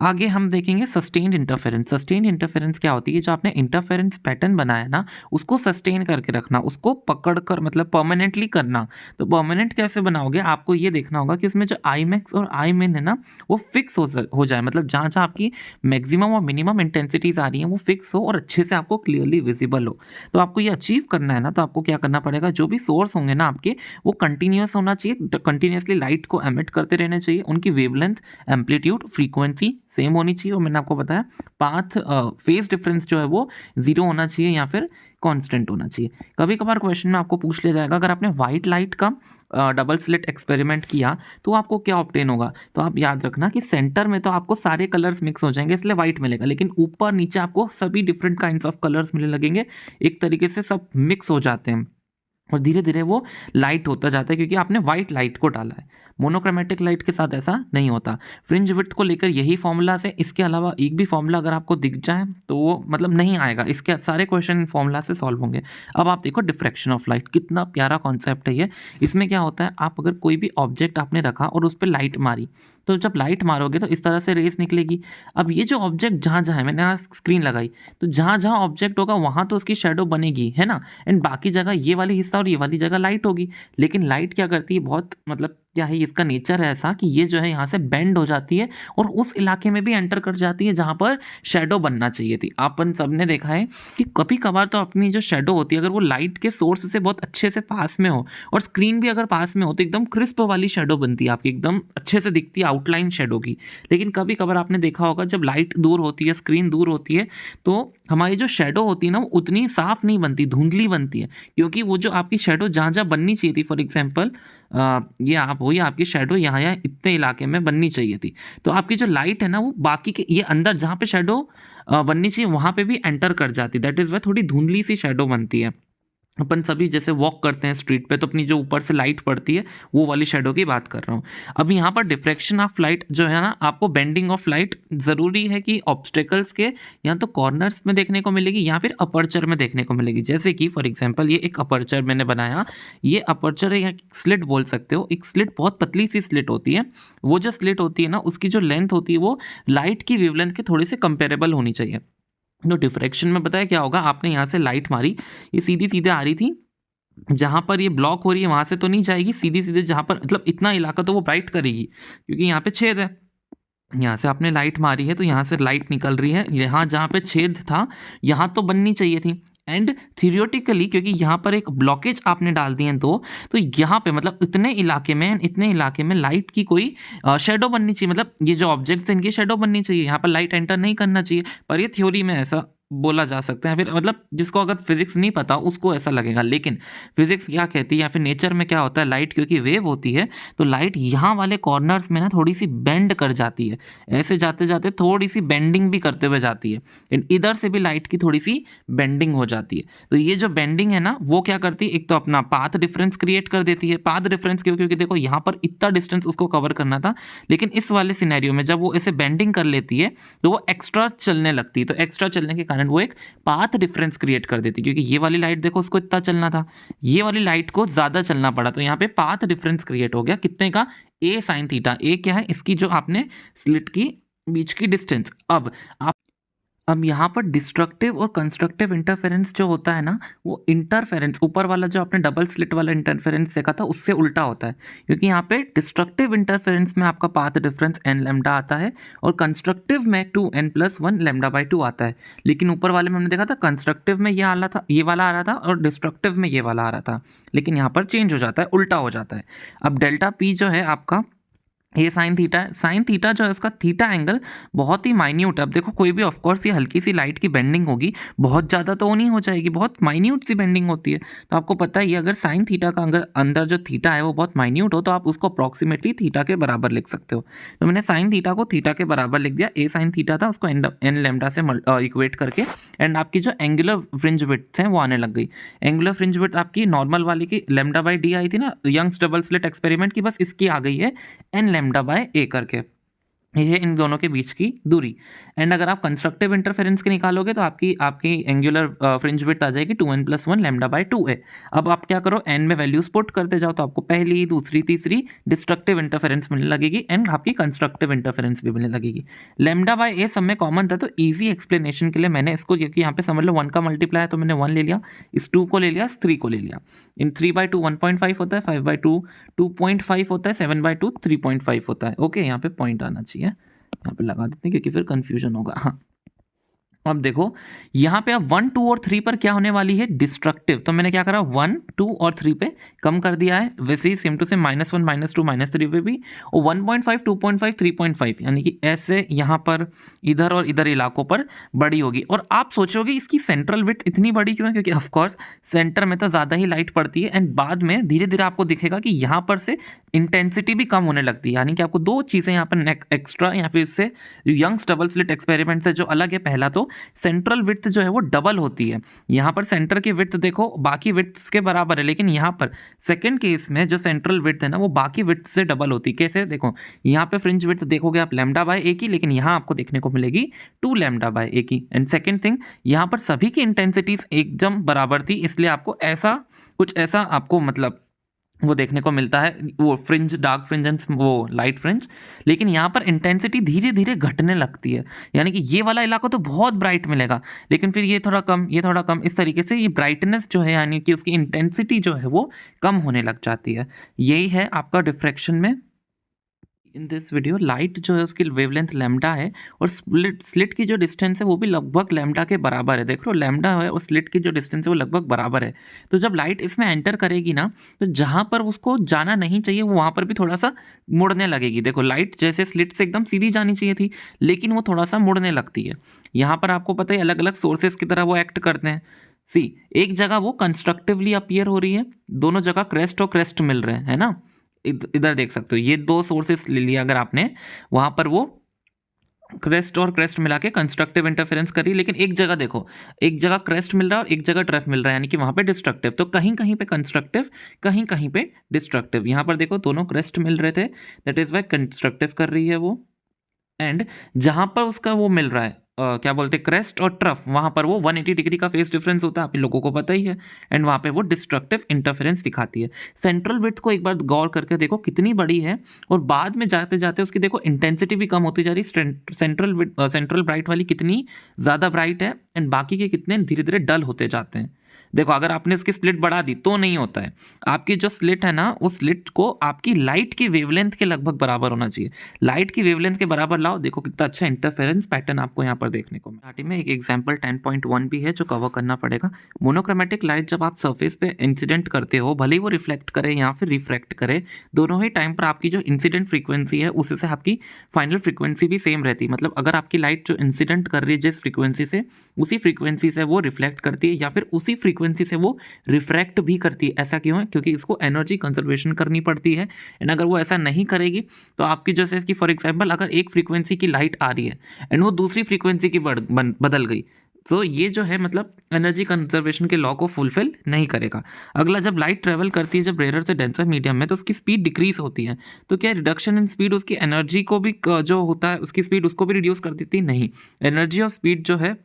S1: आगे हम देखेंगे सस्टेन्ड इंटरफेरेंस। सस्टेन्ड इंटरफेरेंस क्या होती है, जो आपने इंटरफेरेंस पैटर्न बनाया ना, उसको सस्टेन करके रखना, उसको पकड़ कर मतलब परमानेंटली करना। तो परमानेंट कैसे बनाओगे, आपको ये देखना होगा कि उसमें जो आई मैक्स और आई मिन है ना, वो फिक्स हो जाए, मतलब जहाँ जहाँ आपकी मैक्सिमम और मिनिमम इंटेंसिटीज आ रही हैं वो फिक्स हो और अच्छे से आपको क्लियरली विजिबल हो। तो आपको ये अचीव करना है ना, तो आपको क्या करना पड़ेगा, जो भी सोर्स होंगे ना आपके, वो कंटिन्यूस होना चाहिए, कंटिन्यूसली लाइट को एमिट करते रहना चाहिए, उनकी वेवलेंथ, एम्पलीट्यूड, फ्रीक्वेंसी सेम होनी चाहिए, और मैंने आपको बताया पाथ फेज डिफरेंस जो है वो 0 होना चाहिए या फिर कांस्टेंट होना चाहिए। कभी कभार क्वेश्चन में आपको पूछ लिया जाएगा, अगर आपने वाइट लाइट का डबल स्लिट एक्सपेरिमेंट किया तो आपको क्या ऑब्टेन होगा। तो आप याद रखना कि सेंटर में तो आपको सारे कलर्स मिक्स हो जाएंगे इसलिए वाइट मिलेगा, लेकिन ऊपर नीचे आपको सभी डिफरेंट काइंड्स ऑफ कलर्स मिलने लगेंगे, एक तरीके से सब मिक्स हो जाते हैं और धीरे धीरे वो लाइट होता जाता है, क्योंकि आपने वाइट लाइट को डाला है। मोनोक्रोमेटिक लाइट के साथ ऐसा नहीं होता। फ्रिंज विड्थ को लेकर यही फॉर्मूला है, इसके अलावा एक भी फॉर्मूला अगर आपको दिख जाए तो वो मतलब नहीं आएगा, इसके सारे क्वेश्चन फॉर्मूला से सॉल्व होंगे। अब आप देखो डिफ्रैक्शन ऑफ लाइट, कितना प्यारा कॉन्सेप्ट है ये। इसमें क्या होता है, आप अगर कोई भी ऑब्जेक्ट आपने रखा और उस पर लाइट मारी, तो जब लाइट मारोगे तो इस तरह से रेस निकलेगी। अब ये जो ऑब्जेक्ट जहाँ जहाँ है, मैंने यहाँ स्क्रीन लगाई, तो जहाँ जहाँ ऑब्जेक्ट होगा वहाँ तो उसकी शेडो बनेगी, है ना, एंड बाकी जगह ये वाली हिस्सा और ये वाली जगह लाइट होगी। लेकिन लाइट क्या करती है, बहुत मतलब क्या है, इसका नेचर है ऐसा कि ये जो है यहाँ से बेंड हो जाती है और उस इलाके में भी एंटर कर जाती है जहाँ पर शेडो बनना चाहिए थी। अपन सबने देखा है कि कभी कभार तो अपनी जो शेडो होती है, अगर वो लाइट के सोर्स से बहुत अच्छे से पास में हो और स्क्रीन भी अगर पास में हो, तो एकदम क्रिस्प वाली शेडो बनती है आपकी, एकदम अच्छे से दिखती है आउटलाइन शेडो की। लेकिन कभी कभार आपने देखा होगा जब लाइट दूर होती है, स्क्रीन दूर होती है, तो हमारी जो शेडो होती है ना वो उतनी साफ नहीं बनती, धुंधली बनती है, क्योंकि वो जो आपकी शेडो जहाँ जहाँ बननी चाहिए थी, फॉर एग्जांपल ये आप हो, या आपकी शेडो यहाँ यहाँ इतने इलाके में बननी चाहिए थी, तो आपकी जो लाइट है ना वो बाकी के ये अंदर जहाँ पे शेडो बननी चाहिए वहाँ पे भी एंटर कर जाती है, दैट इज़ वाई थोड़ी धुंधली सी शेडो बनती है। अपन सभी जैसे वॉक करते हैं स्ट्रीट पे, तो अपनी जो ऊपर से लाइट पड़ती है वो वाली शेडो की बात कर रहा हूँ। अब यहाँ पर डिफ्रैक्शन ऑफ लाइट जो है ना, आपको बेंडिंग ऑफ लाइट ज़रूरी है कि ऑब्स्टेकल्स के या तो कॉर्नर्स में देखने को मिलेगी या फिर अपर्चर में देखने को मिलेगी। जैसे कि फॉर एग्जांपल ये एक अपर्चर मैंने बनाया, ये अपर्चर है या स्लिट बोल सकते हो। एक स्लिट बहुत पतली सी स्लिट होती है, वो जो स्लिट होती है ना उसकी जो लेंथ होती है वो लाइट की वेवलेंथ के थोड़ी से कंपेरेबल होनी चाहिए। तो डिफ्रैक्शन में बताया क्या होगा, आपने यहाँ से लाइट मारी, ये सीधी सीधे आ रही थी, जहाँ पर ये ब्लॉक हो रही है वहाँ से तो नहीं जाएगी, सीधी सीधे जहाँ पर मतलब इतना इलाका तो वो ब्राइट करेगी, क्योंकि यहाँ पे छेद है। यहाँ से आपने लाइट मारी है तो यहाँ से लाइट निकल रही है, यहाँ जहाँ पे छेद था यहाँ तो बननी चाहिए थी। एंड थियोरेटिकली क्योंकि यहाँ पर एक ब्लॉकेज आपने डाल दिए हैं तो यहाँ पे मतलब इतने इलाके में लाइट की कोई शेडो बननी चाहिए, मतलब ये जो ऑब्जेक्ट्स हैं इनकी शेडो बननी चाहिए, यहाँ पर लाइट एंटर नहीं करना चाहिए। पर ये थ्योरी में ऐसा बोला जा सकता है, फिर मतलब जिसको अगर फिजिक्स नहीं पता उसको ऐसा लगेगा, लेकिन फिजिक्स क्या कहती है या फिर नेचर में क्या होता है, लाइट क्योंकि वेव होती है तो लाइट यहाँ वाले कॉर्नर्स में ना थोड़ी सी बेंड कर जाती है, ऐसे जाते जाते थोड़ी सी बेंडिंग भी करते हुए जाती है, इधर से भी लाइट की थोड़ी सी बेंडिंग हो जाती है। तो ये जो बेंडिंग है ना वो क्या करती है, एक तो अपना पाथ डिफरेंस क्रिएट कर देती है। पाथ डिफरेंस क्यों, क्योंकि देखो यहाँ पर इतना डिस्टेंस उसको कवर करना था, लेकिन इस वाले सिनेरियो में जब वो ऐसे बेंडिंग कर लेती है तो वो एक्स्ट्रा चलने लगती है, तो एक्स्ट्रा चलने के कारण वो एक पाथ डिफरेंस क्रिएट कर देती है, क्योंकि ये वाली लाइट देखो उसको इतना चलना था, ये वाली लाइट को ज़्यादा चलना पड़ा, तो यहाँ पे पाथ डिफरेंस क्रिएट हो गया कितने का, ए साइन थीटा। ए क्या है, इसकी जो आपने स्लिट की बीच की डिस्टेंस। अब यहाँ पर डिस्ट्रक्टिव और कंस्ट्रक्टिव इंटरफेरेंस जो होता है ना, वो इंटरफेरेंस ऊपर वाला जो आपने डबल स्लिट वाला इंटरफेरेंस देखा था उससे उल्टा होता है, क्योंकि यहाँ पे डिस्ट्रक्टिव इंटरफेरेंस में आपका पाथ डिफरेंस एन लेमडा आता है और कंस्ट्रक्टिव में 2n+1 लेमडा बाई 2 आता है। लेकिन ऊपर वाले में हमने देखा था कंस्ट्रक्टिव में ये आ रहा था, ये वाला आ रहा था, और डिस्ट्रक्टिव में ये वाला आ रहा था, लेकिन यहाँ पर चेंज हो जाता है, उल्टा हो जाता है। अब डेल्टा पी जो है आपका ये साइन थीटा है। साइन थीटा जो है उसका थीटा एंगल बहुत ही माइन्यूट है। अब देखो कोई भी ऑफकोर्स ये हल्की सी लाइट की बेंडिंग होगी, बहुत ज़्यादा तो नहीं हो जाएगी, बहुत माइन्यूट सी बेंडिंग होती है। तो आपको पता ही है अगर साइन थीटा का अगर अंदर जो थीटा है वो बहुत माइन्यूट हो तो आप उसको अप्रॉक्सीमेटली थीटा के बराबर लिख सकते हो। तो मैंने साइन थीटा को थीटा के बराबर लिख दिया, ए साइन थीटा था उसको एन लेमडा से इक्वेट करके, एंड आपकी जो एंगुलर फ्रिंज विड्थ है वो आने लग गई। एंगुलर फ्रिंज विड्थ आपकी नॉर्मल वाली की लेमडा बाई डी आई थी ना यंग्स डबल स्लिट एक्सपेरिमेंट की, बस इसकी आ गई है एन लेमडा बाय ए करके, ये इन दोनों के बीच की दूरी। एंड अगर आप कंस्ट्रक्टिव इंटरफेरेंस के निकालोगे तो आपकी आपकी एंगुलर फ्रिंज विड्थ आ जाएगी 2n+1 लेमडा बाई 2 है। अब आप क्या करो, एन में वैल्यूज पुट करते जाओ तो आपको पहली दूसरी तीसरी डिस्ट्रक्टिव इंटरफेरेंस मिलने लगेगी एंड आपकी कंस्ट्रक्टिव इंटरफेरेंस भी मिलने लगेगी। लेमडा बाई ए सब में कॉमन था, तो ईजी एक्सप्लेनेशन के लिए मैंने इसको, क्योंकि यहाँ पे समझ लो 1 का मल्टीप्लाई है तो मैंने 1 ले लिया, इस 2 को ले लिया, इस 3 को ले लिया। इन 3/2 1.5 होता है, 5/2 2.5 होता है, 7/2 3.5 होता है। ओके, यहाँ पे पॉइंट आना चाहिए, यहाँ पे लगा देते हैं क्योंकि फिर कंफ्यूजन होगा। हाँ, अब देखो यहाँ पे अब 1 2 और 3 पर क्या होने वाली है, डिस्ट्रक्टिव। तो मैंने क्या करा, 1 2 और 3 पे कम कर दिया है, वैसे ही सेम टू सेम -1 -2 -3 पे भी, और 1.5 2.5 3.5 यानी कि ऐसे यहाँ पर इधर और इधर इलाकों पर बड़ी होगी। और आप सोचोगे इसकी सेंट्रल विड्थ इतनी बड़ी क्यों है, क्योंकि ऑफकोर्स सेंटर में तो ज़्यादा ही लाइट पड़ती है एंड बाद में धीरे धीरे आपको दिखेगा कि यहाँ पर से इंटेंसिटी भी कम होने लगती है, यानी कि आपको दो चीज़ें यहाँ पर एक्स्ट्रा या फिर इससे यंग्स डबल स्लिट एक्सपेरिमेंट से जो अलग है, पहला तो सेंट्रल विड्थ जो है वो डबल होती है। यहाँ पर सेंटर की विड्थ देखो बाकी विड्थ के बराबर है, लेकिन यहाँ पर सेकंड केस में जो सेंट्रल विड्थ है ना वो बाकी विड्थ से डबल होती है। कैसे, देखो यहाँ पे फ्रिंज विड्थ देखोगे आप लेमडा बाय ए की, लेकिन यहाँ आपको देखने को मिलेगी 2 लेमडा बाय ए की। एंड सेकंड थिंग, यहाँ पर सभी की इंटेंसिटीज एकदम बराबर थी, इसलिए आपको ऐसा कुछ ऐसा आपको मतलब वो देखने को मिलता है, वो फ्रिंज डार्क फ्रिंज एंड वो लाइट फ्रिंज। लेकिन यहाँ पर इंटेंसिटी धीरे धीरे घटने लगती है, यानी कि ये वाला इलाका तो बहुत ब्राइट मिलेगा, लेकिन फिर ये थोड़ा कम, ये थोड़ा कम, इस तरीके से ये ब्राइटनेस जो है यानी कि उसकी इंटेंसिटी जो है वो कम होने लग जाती है। यही है आपका डिफ्रैक्शन में। इन दिस वीडियो लाइट जो है उसकी वेवलेंथ लैम्डा है और स्लिट की जो डिस्टेंस है वो भी लगभग लैम्डा के बराबर है। देख लो लैम्डा है और स्लिट की जो डिस्टेंस है वो लगभग बराबर है। तो जब लाइट इसमें एंटर करेगी ना तो जहाँ पर उसको जाना नहीं चाहिए वो वहाँ पर भी थोड़ा सा मुड़ने लगेगी। देखो लाइट जैसे स्लिट से एकदम सीधी जानी चाहिए थी, लेकिन वो थोड़ा सा मुड़ने लगती है। यहाँ पर आपको पता है अलग अलग सोर्सेस की तरह वो एक्ट करते हैं। सी, एक जगह वो कंस्ट्रक्टिवली अपीयर हो रही है, दोनों जगह क्रेस्ट और क्रेस्ट मिल रहे हैं, है ना। इधर देख सकते हो ये दो सोर्सेस ले लिया अगर आपने, वहां पर वो क्रेस्ट और क्रेस्ट मिला के कंस्ट्रक्टिव इंटरफेरेंस करी, लेकिन एक जगह देखो, एक जगह क्रेस्ट मिल रहा है और एक जगह ट्रफ मिल रहा है, यानी कि वहां पे डिस्ट्रक्टिव। तो कहीं कहीं पे कंस्ट्रक्टिव, कहीं कहीं पे डिस्ट्रक्टिव। यहाँ पर देखो दोनों क्रेस्ट मिल रहे थे, दैट इज वाई कंस्ट्रक्टिव कर रही है वो। एंड जहाँ पर उसका वो मिल रहा है क्या बोलते हैं क्रेस्ट और ट्रफ, वहाँ पर वो 180 डिग्री का फेस डिफरेंस होता है, आप लोगों को पता ही है। एंड वहाँ पे वो डिस्ट्रक्टिव इंटरफेरेंस दिखाती है। सेंट्रल विड्थ को एक बार गौर करके देखो कितनी बड़ी है, और बाद में जाते जाते उसकी देखो इंटेंसिटी भी कम होती जा रही है। सेंट्रल ब्राइट वाली कितनी ज़्यादा ब्राइट है एंड बाकी के कितने धीरे धीरे डल होते जाते हैं। देखो अगर आपने इसकी स्प्लिट बढ़ा दी तो नहीं होता है। आपकी जो स्लिट है ना, उस स्लिट को आपकी लाइट की वेवलेंथ के लगभग बराबर होना चाहिए। लाइट की वेवलेंथ के बराबर लाओ, देखो कितना अच्छा इंटरफेरेंस पैटर्न आपको यहाँ पर देखने को मिला। स्टार्टिंग में एक एग्जांपल 10.1 भी है जो कवर करना पड़ेगा। मोनोक्रोमेटिक लाइट जब आप सरफेस पे इंसिडेंट करते हो, भले ही वो रिफ्लेक्ट करे या फिर रिफ्रैक्ट करे, दोनों ही टाइम पर आपकी जो इंसिडेंट फ्रीक्वेंसी है उससे आपकी फाइनल फ्रीक्वेंसी भी सेम रहती है। मतलब अगर आपकी लाइट जो इंसिडेंट कर रही है जिस फ्रीक्वेंसी से, उसी फ्रीक्वेंसी से वो रिफ्लेक्ट करती है या फिर उसी फ्रीक्वेंसी से वो रिफ्रैक्ट भी करती है। ऐसा क्यों है? क्योंकि इसको एनर्जी कंजर्वेशन करनी पड़ती है। एंड अगर वो ऐसा नहीं करेगी तो आपकी जैसे कि फॉर एग्जांपल अगर एक फ्रीक्वेंसी की लाइट आ रही है एंड वो दूसरी फ्रीक्वेंसी की बदल गई, तो ये जो है मतलब एनर्जी कंजर्वेशन के लॉ को फुलफिल नहीं करेगा। अगला, जब लाइट ट्रेवल करती है जब रेयर से डेंसर मीडियम में, तो उसकी स्पीड डिक्रीज होती है। तो क्या रिडक्शन इन स्पीड उसकी एनर्जी को भी जो होता है उसकी स्पीड उसको भी रिड्यूस कर देती है? नहीं। एनर्जी और स्पीड जो है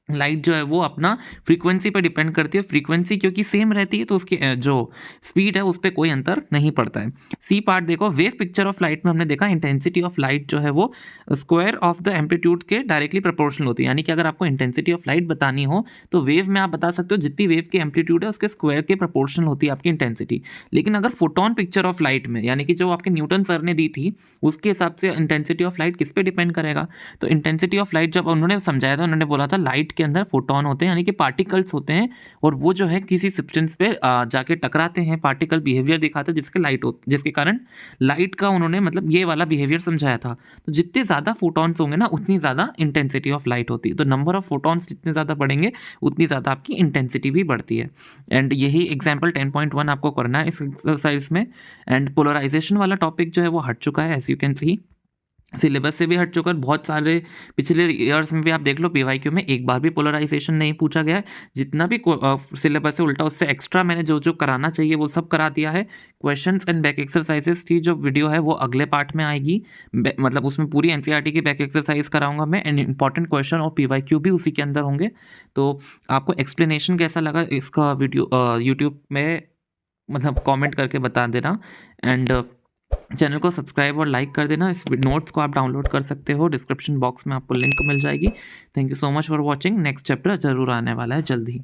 S1: लाइट जो है वो अपना फ्रीक्वेंसी पे डिपेंड करती है। फ्रीक्वेंसी क्योंकि सेम रहती है तो उसकी जो स्पीड है उस पर कोई अंतर नहीं पड़ता है। सी पार्ट देखो, वेव पिक्चर ऑफ लाइट में हमने देखा इंटेंसिटी ऑफ लाइट जो है वो स्क्वायर ऑफ द एम्पलीट्यूड के डायरेक्टली प्रोपोर्शनल होती है। यानी कि अगर आपको इंटेंसिटी ऑफ लाइट बतानी हो तो वेव में आप बता सकते हो जितनी वेव की एम्पलीट्यूड है उसके स्क्वायर के प्रोपोर्शनल होती है आपकी इंटेंसिटी। लेकिन अगर फोटोन पिक्चर ऑफ लाइट में, यानी कि जो आपके न्यूटन सर ने दी थी, उसके हिसाब से इंटेंसिटी ऑफ लाइट किस पे डिपेंड करेगा? तो इंटेंसिटी ऑफ लाइट जब उन्होंने समझाया था, उन्होंने बोला था लाइट के अंदर फोटोन होते हैं यानी कि पार्टिकल्स होते हैं, और वो जो है किसी सब्सटेंस पे जाके टकराते हैं, पार्टिकल बिहेवियर दिखाते हैं जिसके कारण लाइट का उन्होंने मतलब ये वाला बिहेवियर समझाया था। तो जितने ज़्यादा फोटॉन्स होंगे ना उतनी ज़्यादा इंटेंसिटी ऑफ लाइट होती है। तो नंबर ऑफ फोटॉन्स जितने ज़्यादा बढ़ेंगे उतनी ज़्यादा आपकी इंटेंसिटी भी बढ़ती है। एंड यही एग्जाम्पल 10.1 आपको करना है इस एक्सरसाइज में। एंड पोलराइजेशन वाला टॉपिक जो है वो हट चुका है, as you can see syllabus से भी हट चुका है। बहुत सारे पिछले ईयर्स में भी आप देख लो पीवाईक्यू में एक बार भी पोलराइजेशन नहीं पूछा गया है। जितना भी सिलेबस है उल्टा उससे एक्स्ट्रा मैंने जो जो कराना चाहिए वो सब करा दिया है। क्वेश्चंस एंड बैक एक्सरसाइजेस की जो वीडियो है वो अगले पार्ट में आएगी, मतलब उसमें पूरी एनसीईआरटी की बैक एक्सरसाइज कराऊंगा मैं, एंड इंपॉर्टेंट क्वेश्चन और पीवाईक्यू भी उसी के अंदर होंगे। तो आपको एक्सप्लेनेशन कैसा लगा इसका वीडियो यूट्यूब में मतलब कमेंट करके बता देना। एंड चैनल को सब्सक्राइब और लाइक कर देना। इस नोट्स को आप डाउनलोड कर सकते हो, डिस्क्रिप्शन बॉक्स में आपको लिंक मिल जाएगी। Thank you so much for watching. Next chapter जरूर आने वाला है जल्द ही।